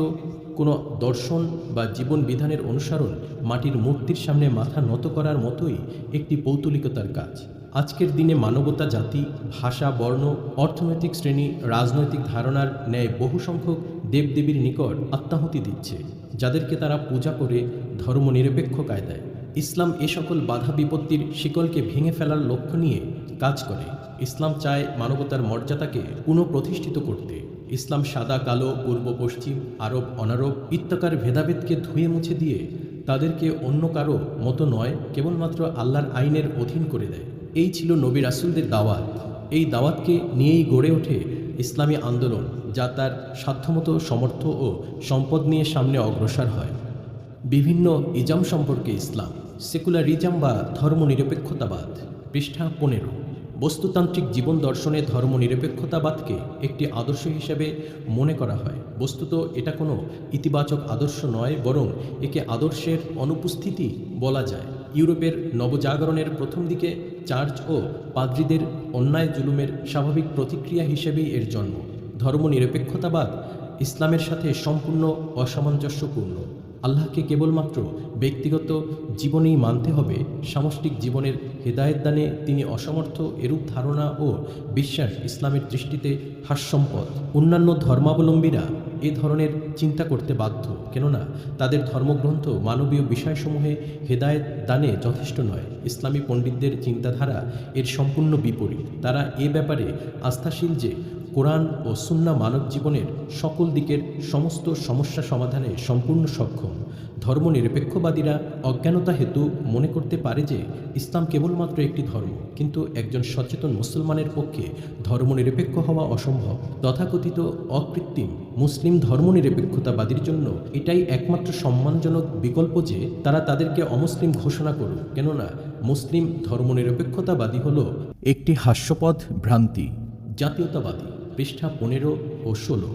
A: কোনো দর্শন বা জীবন বিধানের অনুসরণ মাটির মূর্তির সামনে মাথা নত করার মতোই একটি পৌত্তলিকতার কাজ। আজকের দিনে মানবতা জাতি, ভাষা, বর্ণ, অর্থনৈতিক শ্রেণী, রাজনৈতিক ধারণার ন্যায় বহু সংখ্যক দেবদেবীর নিকট আত্মাহুতি দিচ্ছে, যাদেরকে তারা পূজা করে ধর্মনিরপেক্ষ কায়দায়। ইসলাম এ সকল বাধা বিপত্তির শিকলকে ভেঙে ফেলার লক্ষ্য নিয়ে কাজ করে। ইসলাম চায় মানবতার মর্যাদাকে পুনঃপ্রতিষ্ঠিত করতে। ইসলাম সাদা কালো, পূর্ব পশ্চিম, আরব অনারব ইত্যাকার ভেদাভেদকে ধুয়ে মুছে দিয়ে তাদেরকে অন্য কারো মতো নয়, কেবলমাত্র আল্লাহর আইনের অধীন করে দেয়। এই ছিল নবী রাসূলদের দাওয়াত। এই দাওয়াতকে নিয়েই গড়ে ওঠে ইসলামী আন্দোলন, যা তার সাধ্যমতো সমর্থ ও সম্পদ নিয়ে সামনে অগ্রসর হয়। বিভিন্ন ইজাম সম্পর্কে ইসলাম, সেকুলারিজম বা ধর্মনিরপেক্ষতাবাদ, পৃষ্ঠা 15। বস্তুতান্ত্রিক জীবন দর্শনে ধর্মনিরপেক্ষতাবাদকে একটি আদর্শ হিসেবে মনে করা হয়। বস্তুত এটা কোনো ইতিবাচক আদর্শ নয়, বরং একে আদর্শের অনুপস্থিতি বলা যায়। ইউরোপের নবজাগরণের প্রথম দিকে চার্চ ও পাদ্রীদের অন্যায় জুলুমের স্বাভাবিক প্রতিক্রিয়া হিসেবেই এর জন্ম। ধর্মনিরপেক্ষতাবাদ ইসলামের সাথে সম্পূর্ণ অসামঞ্জস্যপূর্ণ। আল্লাহকে কেবলমাত্র ব্যক্তিগত জীবনেই মানতে হবে, সামষ্টিক জীবনের হেদায়েত দানে তিনি অসমর্থ, এরূপ ধারণা ও বিশ্বাস ইসলামের দৃষ্টিতে হাস্যম্পদ। অন্যান্য ধর্মাবলম্বীরা এ ধরনের চিন্তা করতে বাধ্য, কেননা তাদের ধর্মগ্রন্থ মানবীয় বিষয়সমূহে হেদায়েত দানে যথেষ্ট নয়। ইসলামী পণ্ডিতদের চিন্তাধারা এর সম্পূর্ণ বিপরীত। তারা এ ব্যাপারে আস্থাশীল যে কোরআন ও সুন্নাহ মানব জীবনের সকল দিকের সমস্ত সমস্যা সমাধানে সম্পূর্ণ সক্ষম। ধর্মনিরপেক্ষবাদীরা অজ্ঞানতা হেতু মনে করতে পারে যে ইসলাম কেবলমাত্র একটি ধর্ম, কিন্তু একজন সচেতন মুসলমানের পক্ষে ধর্মনিরপেক্ষ হওয়া অসম্ভব। তথাকথিত অকৃত্রিম মুসলিম ধর্মনিরপেক্ষতাবাদীর জন্য এটাই একমাত্র সম্মানজনক বিকল্প যে তারা তাদেরকে অমুসলিম ঘোষণা করুক, কেননা মুসলিম ধর্মনিরপেক্ষতাবাদী হল একটি হাস্যপদ ভ্রান্তি। জাতীয়তাবাদী, পৃষ্ঠা 15 ও 16।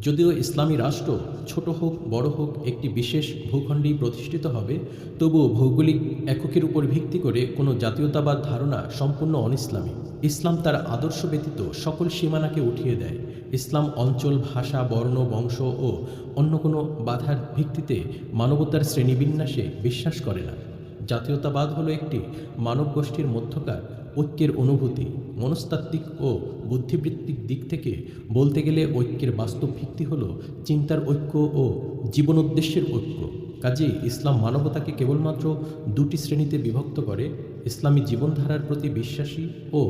A: যদিও ইসলামী রাষ্ট্র ছোট হোক বড় হোক একটি বিশেষ ভূখণ্ডেই প্রতিষ্ঠিত হবে, তবুও ভৌগোলিক এককের উপর ভিত্তি করে কোনো জাতীয়তাবাদ ধারণা সম্পূর্ণ অনিসলামী। ইসলাম তার আদর্শ ব্যতীত সকল সীমানাকে উঠিয়ে দেয়। ইসলাম অঞ্চল, ভাষা, বর্ণ, বংশ ও অন্য কোনো বাধার ভিত্তিতে মানবতার শ্রেণীবিন্যাসে বিশ্বাস করে না। জাতীয়তাবাদ হলো একটি মানব গোষ্ঠীর মধ্যকার ঐক্যের অনুভূতি। মনস্তাত্ত্বিক ও বুদ্ধিবৃত্তিক দিক থেকে বলতে গেলে ঐক্যের বাস্তব ভিত্তি হল চিন্তার ঐক্য ও জীবনোদ্দেশ্যের ঐক্য। কাজেই ইসলাম মানবতাকে কেবলমাত্র দুটি শ্রেণীতে বিভক্ত করে: ইসলামী জীবনধারার প্রতি বিশ্বাসী ও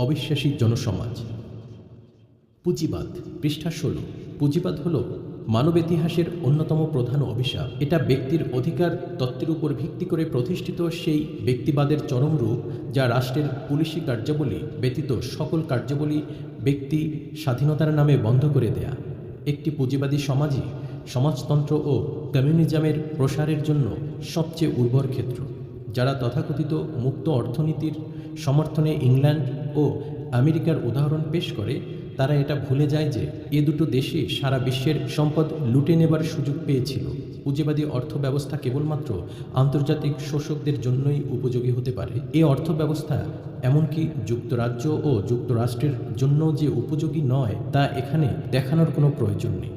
A: অবিশ্বাসী জনসমাজ। পুঁজিবাদ, পৃষ্ঠা 16। পুঁজিবাদ হল মানব ইতিহাসের অন্যতম প্রধান অভিশাপ। এটা ব্যক্তির অধিকার তত্ত্বের উপর ভিত্তি করে প্রতিষ্ঠিত সেই ব্যক্তিবাদের চরম রূপ, যা রাষ্ট্রের পুলিশি কার্যাবলী ব্যতীত সকল কার্যাবলী ব্যক্তি স্বাধীনতার নামে বন্ধ করে দেয়া। একটি পুঁজিবাদী সমাজই সমাজতন্ত্র ও কমিউনিজমের প্রসারের জন্য সবচেয়ে উর্বর ক্ষেত্র। যারা তথাকথিত মুক্ত অর্থনীতির সমর্থনে ইংল্যান্ড ও আমেরিকার উদাহরণ পেশ করে, তারা এটা ভুলে যায় যে এ দুটো দেশই সারা বিশ্বের সম্পদ লুটে নেবার সুযোগ পেয়েছিল। পুঁজিবাদী অর্থব্যবস্থা কেবলমাত্র আন্তর্জাতিক শোষকদের জন্যই উপযোগী হতে পারে। এই অর্থব্যবস্থা এমনকি যুক্তরাজ্য ও যুক্তরাষ্ট্রের জন্য যে উপযোগী নয়, তা এখানে দেখানোর কোনো প্রয়োজন নেই।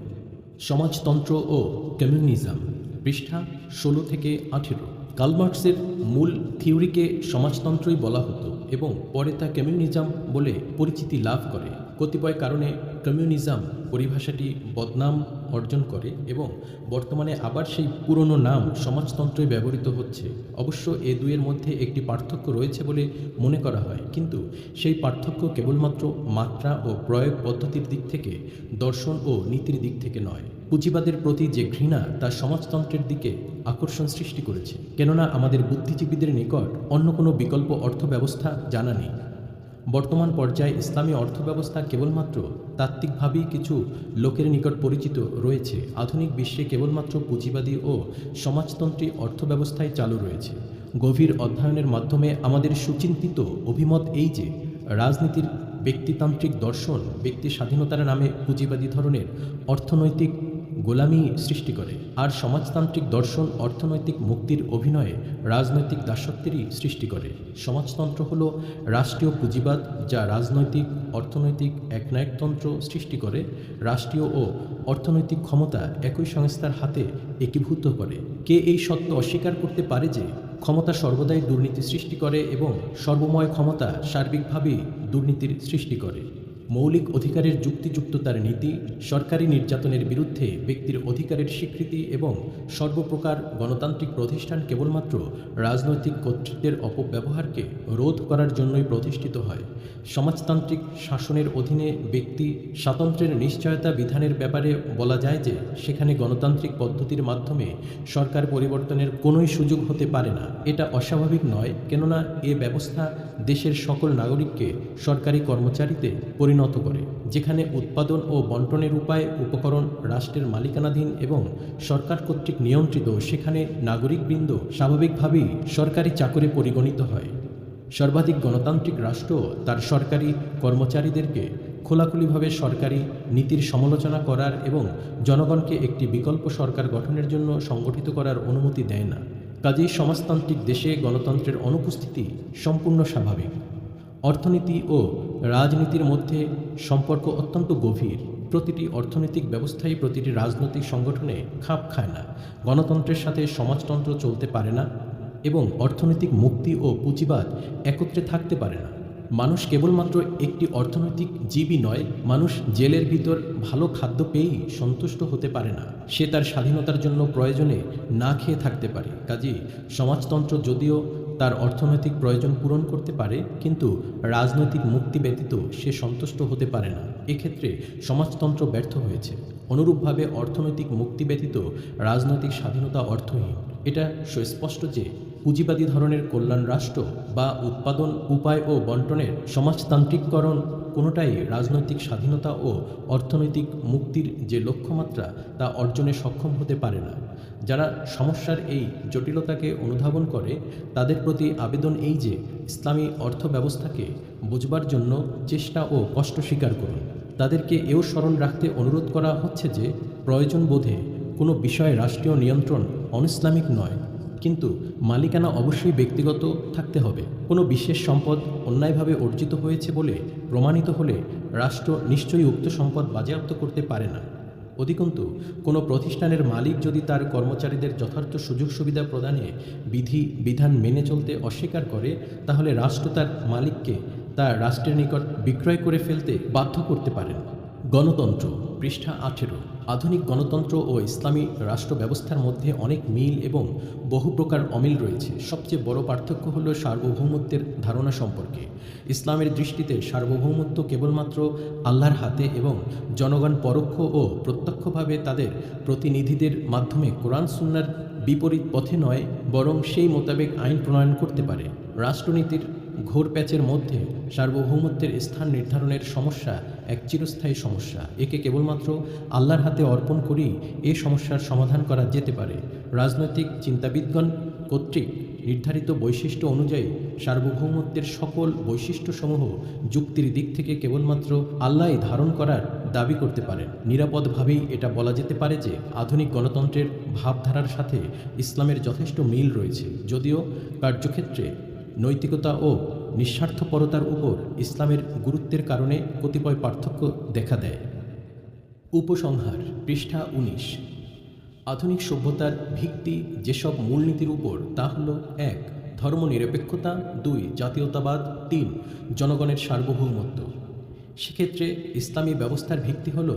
A: সমাজতন্ত্র ও কমিউনিজম, পৃষ্ঠা 16 থেকে 18। কার্ল মার্কসের মূল থিওরিকে সমাজতন্ত্রই বলা হতো এবং পরে তা কমিউনিজম বলে পরিচিতি লাভ করে। কতিপয় কারণে কমিউনিজম পরিভাষাটি বদনাম অর্জন করে এবং বর্তমানে আবার সেই পুরনো নাম সমাজতন্ত্রই ব্যবহৃত হচ্ছে। অবশ্য এ দুয়ের মধ্যে একটি পার্থক্য রয়েছে বলে মনে করা হয়, কিন্তু সেই পার্থক্য কেবলমাত্র মাত্রা ও প্রয়োগ পদ্ধতির দিক থেকে, দর্শন ও নীতির দিক থেকে নয়। পুঁজিবাদের প্রতি যে ঘৃণা তা সমাজতন্ত্রের দিকে আকর্ষণ সৃষ্টি করেছে, কেননা আমাদের বুদ্ধিজীবীদের নিকট অন্য কোনো বিকল্প অর্থব্যবস্থা জানা নেই। বর্তমান পর্যায়ে ইসলামী অর্থব্যবস্থা কেবলমাত্র তাত্ত্বিকভাবেই কিছু লোকের নিকট পরিচিত রয়েছে। আধুনিক বিশ্বে কেবলমাত্র পুঁজিবাদী ও সমাজতন্ত্রী অর্থব্যবস্থাই চালু রয়েছে। গভীর অধ্যয়নের মাধ্যমে আমাদের সুচিন্তিত অভিমত এই যে, রাজনীতির ব্যক্তিতান্ত্রিক দর্শন ব্যক্তি স্বাধীনতার নামে পুঁজিবাদী ধরনের অর্থনৈতিক গোলামি সৃষ্টি করে, আর সমাজতান্ত্রিক দর্শন অর্থনৈতিক মুক্তির অভিনয়ে রাজনৈতিক দাসত্বেরই সৃষ্টি করে। সমাজতন্ত্র হল রাষ্ট্রীয় পুঁজিবাদ, যা রাজনৈতিক অর্থনৈতিক একনায়কতন্ত্র সৃষ্টি করে। রাষ্ট্রীয় ও অর্থনৈতিক ক্ষমতা একই সংস্থার হাতে একীভূত করে। কে এই সত্য অস্বীকার করতে পারে যে ক্ষমতা সর্বদাই দুর্নীতি সৃষ্টি করে এবং সর্বময় ক্ষমতা সার্বিকভাবেই দুর্নীতির সৃষ্টি করে? মৌলিক অধিকারের যুক্তিযুক্ততার নীতি, সরকারি নির্যাতনের বিরুদ্ধে ব্যক্তির অধিকারের স্বীকৃতি এবং সর্বপ্রকার গণতান্ত্রিক প্রতিষ্ঠান কেবলমাত্র রাজনৈতিক কর্তৃত্বের অপব্যবহারকে রোধ করার জন্যই প্রতিষ্ঠিত হয়। সমাজতান্ত্রিক শাসনের অধীনে ব্যক্তি স্বাতন্ত্র্যের নিশ্চয়তা বিধানের ব্যাপারে বলা যায় যে, সেখানে গণতান্ত্রিক পদ্ধতির মাধ্যমে সরকার পরিবর্তনের কোনোই সুযোগ হতে পারে না। এটা অস্বাভাবিক নয়, কেননা এ ব্যবস্থা দেশের সকল নাগরিককে সরকারি কর্মচারীতে পরিণত করে। যেখানে উৎপাদন ও বন্টনের উপায় উপকরণ রাষ্ট্রের মালিকানাধীন এবং সরকার কর্তৃক নিয়ন্ত্রিত, সেখানে নাগরিকবৃন্দ স্বাভাবিকভাবেই সরকারি চাকরে পরিগণিত হয়। সর্বাধিক গণতান্ত্রিক রাষ্ট্র তার সরকারি কর্মচারীদেরকে খোলাখুলিভাবে সরকারি নীতির সমালোচনা করার এবং জনগণকে একটি বিকল্প সরকার গঠনের জন্য সংগঠিত করার অনুমতি দেয় না। কাজেই সমাজতান্ত্রিক দেশে গণতন্ত্রের অনুপস্থিতি সম্পূর্ণ স্বাভাবিক। অর্থনীতি ও রাজনীতির মধ্যে সম্পর্ক অত্যন্ত গভীর। প্রতিটি অর্থনৈতিক ব্যবস্থাই প্রতিটি রাজনৈতিক সংগঠনে খাপ খায় না। গণতন্ত্রের সাথে সমাজতন্ত্র চলতে পারে না এবং অর্থনৈতিক মুক্তি ও পুঁজিবাদ একত্রে থাকতে পারে না। মানুষ কেবলমাত্র একটি অর্থনৈতিক জীবই নয়, মানুষ জেলের ভিতর ভালো খাদ্য পেয়েই সন্তুষ্ট হতে পারে না। সে তার স্বাধীনতার জন্য প্রয়োজনে না খেয়ে থাকতে পারে। কাজেই সমাজতন্ত্র যদিও তার অর্থনৈতিক প্রয়োজন পূরণ করতে পারে, কিন্তু রাজনৈতিক মুক্তি ব্যতীত সে সন্তুষ্ট হতে পারে না। এক্ষেত্রে সমাজতন্ত্র ব্যর্থ হয়েছে। অনুরূপভাবে অর্থনৈতিক মুক্তি ব্যতীত রাজনৈতিক স্বাধীনতা অর্থহীন। এটা সুস্পষ্ট যে পুঁজিবাদী ধরনের কল্যাণ রাষ্ট্র বা উৎপাদন উপায় ও বন্টনের সমাজতান্ত্রিককরণ কোনোটাই রাজনৈতিক স্বাধীনতা ও অর্থনৈতিক মুক্তির যে লক্ষ্যমাত্রা তা অর্জনে সক্ষম হতে পারে না। যারা সমস্যার এই জটিলতাকে অনুধাবন করে তাদের প্রতি আবেদন এই যে ইসলামী অর্থ ব্যবস্থাকে বুঝবার জন্য চেষ্টা ও কষ্ট স্বীকার করুন। তাদেরকে এও স্মরণ রাখতে অনুরোধ করা হচ্ছে যে প্রয়োজন বোধে কোনো বিষয়ে রাষ্ট্রীয় নিয়ন্ত্রণ অনইসলামিক নয়, কিন্তু মালিকানা অবশ্যই ব্যক্তিগত থাকতে হবে। কোনো বিশেষ সম্পদ অন্যায়ভাবে অর্জিত হয়েছে বলে প্রমাণিত হলে রাষ্ট্র নিশ্চয়ই উক্ত সম্পদ বাজেয়াপ্ত করতে পারে না। অধিকন্তু কোনো প্রতিষ্ঠানের মালিক যদি তার কর্মচারীদের যথার্থ সুযোগ সুবিধা প্রদানে বিধি বিধান মেনে চলতে অস্বীকার করে, তাহলে রাষ্ট্র তার মালিককে তা রাষ্ট্রের নিকট বিক্রয় করে ফেলতে বাধ্য করতে পারেন। গণতন্ত্র, পৃষ্ঠা 18। আধুনিক গণতন্ত্র ও ইসলামী রাষ্ট্র ব্যবস্থার মধ্যে অনেক মিল এবং বহু প্রকার অমিল রয়েছে। সবচেয়ে বড় পার্থক্য হল সার্বভৌমত্বের ধারণা সম্পর্কে। ইসলামের দৃষ্টিতে সার্বভৌমত্ব কেবলমাত্র আল্লাহর হাতে এবং জনগণ পরোক্ষ ও প্রত্যক্ষভাবে তাদের প্রতিনিধিদের মাধ্যমে কোরআন সুন্নাহর বিপরীত পথে নয়, বরং সেই মোতাবেক আইন প্রণয়ন করতে পারে। রাষ্ট্রনীতির ঘোর প্যাচের মধ্যে সার্বভৌমত্বের স্থান নির্ধারণের সমস্যা এক চিরস্থায়ী সমস্যা। একে কেবলমাত্র আল্লাহর হাতে অর্পণ করেই এই সমস্যার সমাধান করা যেতে পারে। রাজনৈতিক চিন্তাবিদগণ কর্তৃক নির্ধারিত বৈশিষ্ট্য অনুযায়ী সার্বভৌমত্বের সকল বৈশিষ্ট্যসমূহ যুক্তির দিক থেকে কেবলমাত্র আল্লাহই ধারণ করার দাবি করতে পারেন। নিরাপদভাবেই এটা বলা যেতে পারে যে আধুনিক গণতন্ত্রের ভাবধারার সাথে ইসলামের যথেষ্ট মিল রয়েছে, যদিও কার্যক্ষেত্রে নৈতিকতা ও নিঃস্বার্থপরতার উপর ইসলামের গুরুত্বের কারণে কতিপয় পার্থক্য দেখা দেয়। উপসংহার, পৃষ্ঠা 19। আধুনিক সভ্যতার ভিত্তি যেসব মূলনীতির উপর তা হল: 1. ধর্মনিরপেক্ষতা, 2. জাতীয়তাবাদ, 3. জনগণের সার্বভৌমত্ব। সেক্ষেত্রে ইসলামী ব্যবস্থার ভিত্তি হল: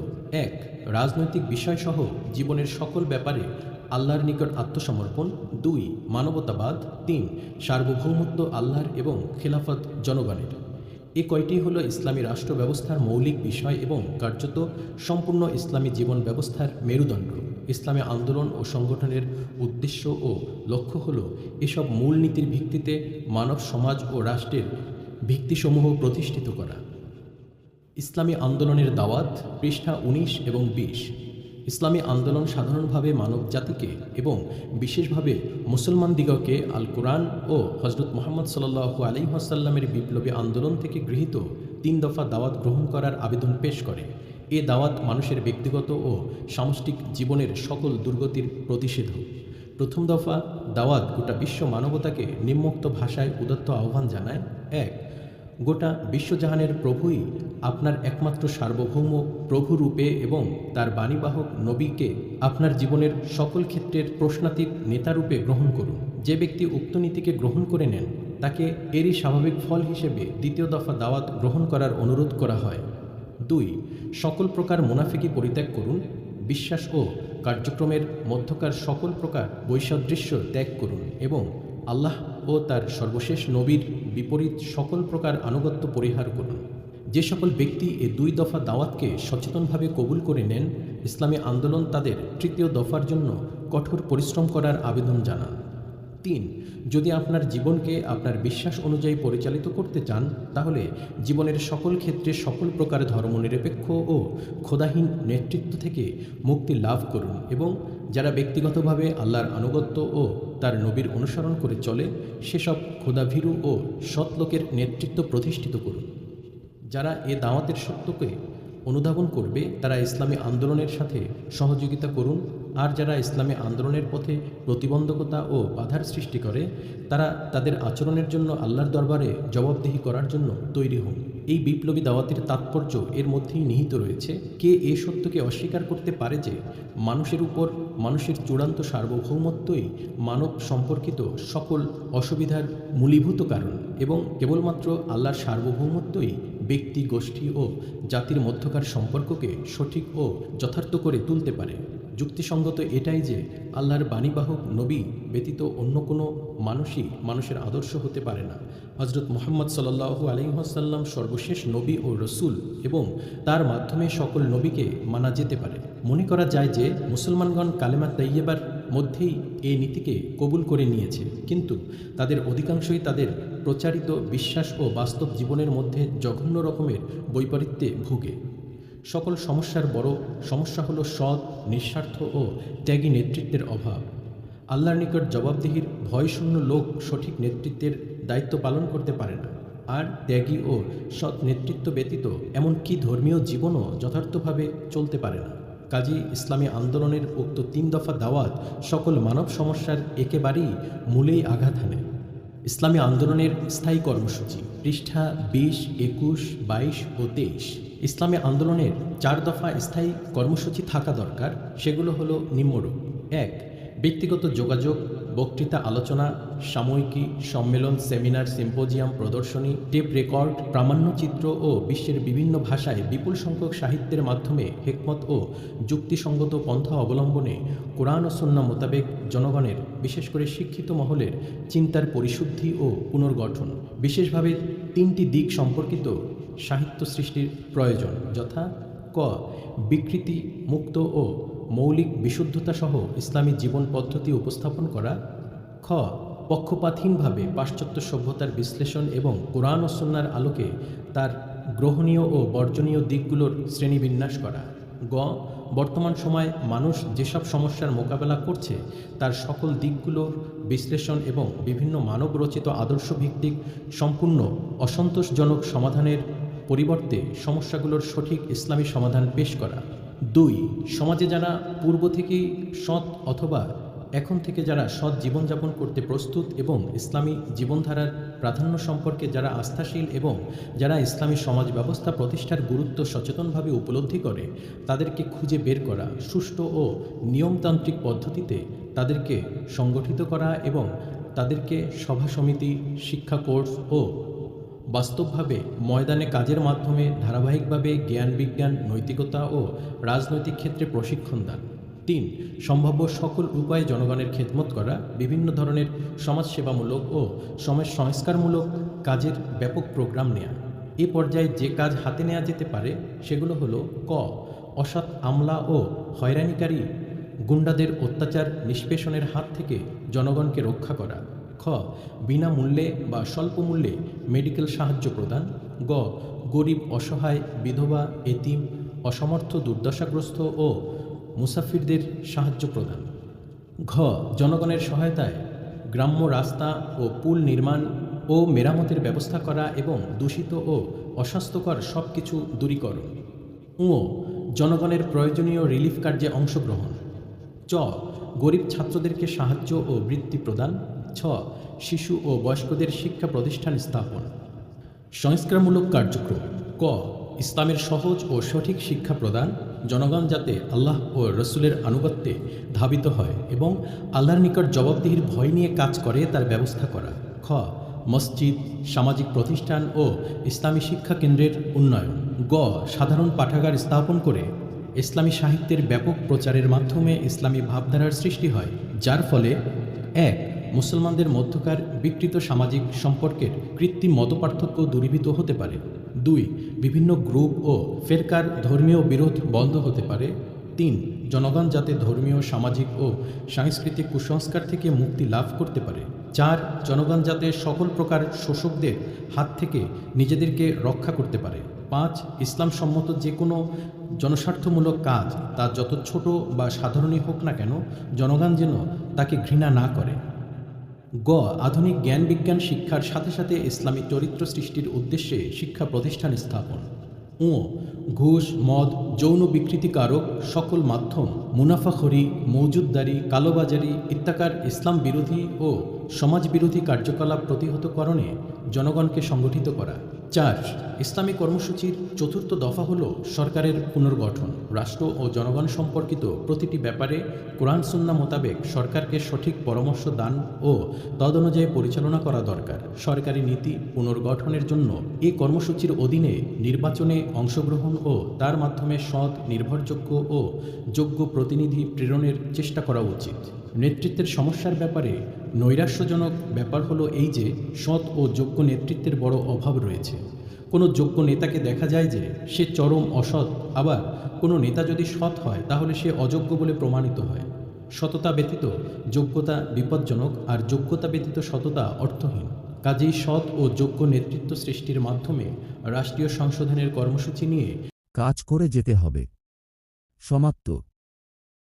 A: 1. রাজনৈতিক বিষয়সহ জীবনের সকল ব্যাপারে আল্লাহর নিকট আত্মসমর্পণ, 2. মানবতাবাদ, 3. সার্বভৌমত্ব আল্লাহর এবং খেলাফত জনগণের। এ কয়টি হল ইসলামী রাষ্ট্র ব্যবস্থার মৌলিক বিষয় এবং কার্যত সম্পূর্ণ ইসলামী জীবন ব্যবস্থার মেরুদণ্ড। ইসলামী আন্দোলন ও সংগঠনের উদ্দেশ্য ও লক্ষ্য হল এসব মূলনীতির ভিত্তিতে মানব সমাজ ও রাষ্ট্রের ভিত্তিসমূহ প্রতিষ্ঠিত করা। ইসলামী আন্দোলনের দাওয়াত, পৃষ্ঠা 19 এবং 20। ইসলামী আন্দোলন সাধারণভাবে মানব জাতিকে এবং বিশেষভাবে মুসলমানদিগকে আল কোরআন ও হজরত মুহাম্মদ সাল্লাল্লাহু আলাইহি ওয়াসাল্লামের বিপ্লবী আন্দোলন থেকে গৃহীত 3 দফা দাওয়াত গ্রহণ করার আবেদন পেশ করে। এ দাওয়াত মানুষের ব্যক্তিগত ও সামষ্টিক জীবনের সকল দুর্গতির প্রতিষেধক। প্রথম দফা দাওয়াত গোটা বিশ্ব মানবতাকে নিম্নোক্ত ভাষায় উদাত্ত আহ্বান জানায়: 1. গোটা বিশ্বজাহানের প্রভুই আপনার একমাত্র সার্বভৌম প্রভু রূপে এবং তার বাণীবাহক নবীকে আপনার জীবনের সকল ক্ষেত্রের প্রশ্নাতীত নেতারূপে গ্রহণ করুন। যে ব্যক্তি উক্ত নীতিকে গ্রহণ করে নেন তাকে এরই স্বাভাবিক ফল হিসেবে দ্বিতীয় দফা দাওয়াত গ্রহণ করার অনুরোধ করা হয়। 2. সকল প্রকার মুনাফিকি পরিত্যাগ করুন। বিশ্বাস ও কার্যক্রমের মধ্যকার সকল প্রকার বৈসাদৃশ্য ত্যাগ করুন এবং আল্লাহ ও তার সর্বশেষ নবীর বিপরীত সকল প্রকার আনুগত্য পরিহার করুন। যে সকল ব্যক্তি এ 2 দফা দাওয়াতকে সচেতনভাবে কবুল করে নেন, ইসলামী আন্দোলন তাদের তৃতীয় দফার জন্য কঠোর পরিশ্রম করার আবেদন জানান। 3. যদি আপনার জীবনকে আপনার বিশ্বাস অনুযায়ী পরিচালিত করতে চান, তাহলে জীবনের সকল ক্ষেত্রে সকল প্রকার ধর্মনিরপেক্ষ ও খোদাহীন নেতৃত্ব থেকে মুক্তি লাভ করুন এবং যারা ব্যক্তিগতভাবে আল্লাহর আনুগত্য ও তার নবীর অনুসরণ করে চলে সেসব খোদাভীরু ও সৎ লোকের নেতৃত্ব প্রতিষ্ঠিত করুন। যারা এ দাওয়াতের সত্যকে অনুধাবন করবে তারা ইসলামী আন্দোলনের সাথে সহযোগিতা করুন, আর যারা ইসলামী আন্দোলনের পথে প্রতিবন্ধকতা ও বাধার সৃষ্টি করে তারা তাদের আচরণের জন্য আল্লাহর দরবারে জবাবদিহি করার জন্য তৈরি হন। এই বিপ্লবী দাওয়াতের তাৎপর্য এর মধ্যেই নিহিত রয়েছে। কে এ সত্যকে অস্বীকার করতে পারে যে মানুষের উপর মানুষের চূড়ান্ত সার্বভৌমত্বই মানব সম্পর্কিত সকল অসুবিধার মূলীভূত কারণ এবং কেবলমাত্র আল্লাহর সার্বভৌমত্বই ব্যক্তি, গোষ্ঠী ও জাতির মধ্যকার সম্পর্ককে সঠিক ও যথার্থ করে তুলতে পারে। যুক্তিসঙ্গত এটাই যে আল্লাহর বাণীবাহক নবী ব্যতীত অন্য কোনো মানুষই মানুষের আদর্শ হতে পারে না। হজরত মুহাম্মদ সাল্লাল্লাহু আলাইহি ওয়াসাল্লাম সর্বশেষ নবী ও রসুল এবং তার মাধ্যমে সকল নবীকে মানা যেতে পারে। মনে করা যায় যে মুসলমানগণ কালেমা তাইয়্যিবার মধ্যেই এই নীতিকে কবুল করে নিয়েছে, কিন্তু তাদের অধিকাংশই তাদের প্রচারিত বিশ্বাস ও বাস্তব জীবনের মধ্যে জঘন্য রকমের বৈপরীত্যে ভুগে। সকল সমস্যার বড় সমস্যা হলো সৎ, নিঃস্বার্থ ও ত্যাগী নেতৃত্বের অভাব। আল্লাহর নিকট জবাবদিহির ভয়শূন্য লোক সঠিক নেতৃত্বের দায়িত্ব পালন করতে পারে না, আর ত্যাগী ও সৎ নেতৃত্ব ব্যতীত এমনকি ধর্মীয় জীবনও যথার্থভাবে চলতে পারে না। কাজী ইসলামী আন্দোলনের উক্ত 3 দফা দাওয়াত সকল মানব সমস্যার একেবারেই মূলেই আঘাত হানে। ইসলামী আন্দোলনের স্থায়ী কর্মসূচি, পৃষ্ঠা 20, 21, 22 ও 23। ইসলামী আন্দোলনের 4 দফা স্থায়ী কর্মসূচি থাকা দরকার। সেগুলো হলো নিম্নরূপ: 1. ব্যক্তিগত যোগাযোগ, বক্তৃতা, আলোচনা, সাময়িকী, সম্মেলন, সেমিনার, সিম্পোজিয়াম, প্রদর্শনী, টেপ রেকর্ড, প্রামাণ্যচিত্র ও বিশ্বের বিভিন্ন ভাষায় বিপুল সংখ্যক সাহিত্যের মাধ্যমে হিকমত ও যুক্তিসঙ্গত পন্থা অবলম্বনে কোরআন ও সুন্নাহ মোতাবেক জনগণের, বিশেষ করে শিক্ষিত মহলের চিন্তার পরিশুদ্ধি ও পুনর্গঠন। বিশেষভাবে 3টি দিক সম্পর্কিত সাহিত্য সৃষ্টির প্রয়োজন, যথা: ক. বিকৃতি মুক্ত ও মৌলিক বিশুদ্ধতা সহ ইসলামী জীবন পদ্ধতি উপস্থাপন করা। খ. পক্ষপাতহীনভাবে পাশ্চাত্য সভ্যতার বিশ্লেষণ এবং কোরআন ও সুন্নাহর আলোকে তার গ্রহণীয় ও বর্জনীয় দিকগুলোর শ্রেণীবিন্যাস করা। গ. বর্তমান সময়ে মানুষ যেসব সমস্যার মোকাবেলা করছে তার সকল দিকগুলোর বিশ্লেষণ এবং বিভিন্ন মানবরচিত আদর্শভিত্তিক সম্পূর্ণ অসন্তোষজনক সমাধানের পরিবর্তে সমস্যাগুলোর সঠিক ইসলামী সমাধান পেশ করা। 2. সমাজে যারা পূর্ব থেকেই সৎ অথবা এখন থেকে যারা সৎ জীবনযাপন করতে প্রস্তুত এবং ইসলামী জীবনধারার প্রাধান্য সম্পর্কে যারা আস্থাশীল এবং যারা ইসলামী সমাজ ব্যবস্থা প্রতিষ্ঠার গুরুত্ব সচেতনভাবে উপলব্ধি করে, তাদেরকে খুঁজে বের করা, সুষ্ঠু ও নিয়মতান্ত্রিক পদ্ধতিতে তাদেরকে সংগঠিত করা এবং তাদেরকে সভা সমিতি, শিক্ষা কোর্স ও বাস্তবভাবে ময়দানে কাজের মাধ্যমে ধারাবাহিকভাবে জ্ঞান, বিজ্ঞান, নৈতিকতা ও রাজনৈতিক ক্ষেত্রে প্রশিক্ষণ দান। 3. সম্ভাব্য সকল উপায়ে জনগণের খেদমত করা, বিভিন্ন ধরনের সমাজসেবামূলক ও সমাজ সংস্কারমূলক কাজের ব্যাপক প্রোগ্রাম নেয়া। এ পর্যায়ে যে কাজ হাতে নেওয়া যেতে পারে সেগুলো হলো: ক. অসৎ আমলা ও হয়রানিকারী গুন্ডাদের অত্যাচার নিষ্পেষণের হাত থেকে জনগণকে রক্ষা করা। খ. বিনামূল্যে বা স্বল্প মূল্যে মেডিকেল সাহায্য প্রদান। গ. গরিব, অসহায়, বিধবা, এতিম, অসমর্থ, দুর্দশাগ্রস্ত ও মুসাফিরদের সাহায্য প্রদান। ঘ. জনগণের সহায়তায় গ্রাম্য রাস্তা ও পুল নির্মাণ ও মেরামতের ব্যবস্থা করা এবং দূষিত ও অস্বাস্থ্যকর সব কিছু দূরীকরণ। ঙ. জনগণের প্রয়োজনীয় রিলিফ কার্যে অংশগ্রহণ। চ. গরিব ছাত্রদেরকে সাহায্য ও বৃত্তি প্রদান। ছ. শিশু ও বয়স্কদের শিক্ষা প্রতিষ্ঠান স্থাপন। সংস্কারমূলক কার্যক্রম। ক. ইসলামের সহজ ও সঠিক শিক্ষা প্রদান, জনগণ যাতে আল্লাহ ও রসুলের আনুগত্যে ধাবিত হয় এবং আল্লাহর নিকট জবাবদিহির ভয় নিয়ে কাজ করে তার ব্যবস্থা করা। খ. মসজিদ, সামাজিক প্রতিষ্ঠান ও ইসলামী শিক্ষা কেন্দ্রের উন্নয়ন। গ. সাধারণ পাঠাগার স্থাপন করে ইসলামী সাহিত্যের ব্যাপক প্রচারের মাধ্যমে ইসলামী ভাবধারার সৃষ্টি হয়, যার ফলে: 1. মুসলমানদের মধ্যকার বিকৃত সামাজিক সম্পর্কের কৃত্রিম মতপার্থক্য দূরীভূত হতে পারে। 2. বিভিন্ন গ্রুপ ও ফেরকার ধর্মীয় বিরোধ বন্ধ হতে পারে। 3. জনগণ যাতে ধর্মীয়, সামাজিক ও সাংস্কৃতিক কুসংস্কার থেকে মুক্তি লাভ করতে পারে। 4. জনগণ যাতে সকল প্রকার শোষকদের হাত থেকে নিজেদেরকে রক্ষা করতে পারে। 5. ইসলাম সম্মত যে কোনো জনস্বার্থমূলক কাজ, তা যত ছোট বা সাধারণই হোক না কেন, জনগণ যেন তাকে ঘৃণা না করে। গ. আধুনিক জ্ঞান বিজ্ঞান শিক্ষার সাথে সাথে ইসলামী চরিত্র সৃষ্টির উদ্দেশ্যে শিক্ষা প্রতিষ্ঠান স্থাপন। ঙ. ঘুষ, মদ, যৌন বিকৃতিকারক সকল মাধ্যম, মুনাফাখোরি, মৌজুদদারি, কালোবাজারি ইত্যাকার ইসলাম বিরোধী ও সমাজ বিরোধী কার্যকলাপ প্রতিহতকরণে জনগণকে সংগঠিত করা। 4. ইসলামী কর্মসূচির চতুর্থ দফা হল সরকারের পুনর্গঠন। রাষ্ট্র ও জনগণ সম্পর্কিত প্রতিটি ব্যাপারে কোরআন সুন্নাহ মোতাবেক সরকারকে সঠিক পরামর্শ দান ও তদনুযায়ী পরিচালনা করা দরকার। সরকারি নীতি পুনর্গঠনের জন্য এই কর্মসূচির অধীনে নির্বাচনে অংশগ্রহণ ও তার মাধ্যমে সৎ, নির্ভরযোগ্য ও যোগ্য প্রতিনিধি প্রেরণের চেষ্টা করা উচিত। নেতৃত্বের সমস্যার ব্যাপারে নৈরাশ্যজনক ব্যাপার হলো এই যে সৎ ও যোগ্য নেতৃত্বের বড় অভাব রয়েছে। কোনো যোগ্য নেতাকে দেখা যায় যে সে চরম অসৎ, আবার কোনো নেতা যদি সৎ হয় তাহলে সে অযোগ্য বলে প্রমাণিত হয়। সততা ব্যতীত যোগ্যতা বিপজ্জনক, আর যোগ্যতা ব্যতীত সততা অর্থহীন। কাজেই সৎ ও যোগ্য নেতৃত্ব সৃষ্টির মাধ্যমে রাষ্ট্রীয় সংশোধনের কর্মসূচি নিয়ে
B: কাজ করে যেতে হবে। সমাপ্ত।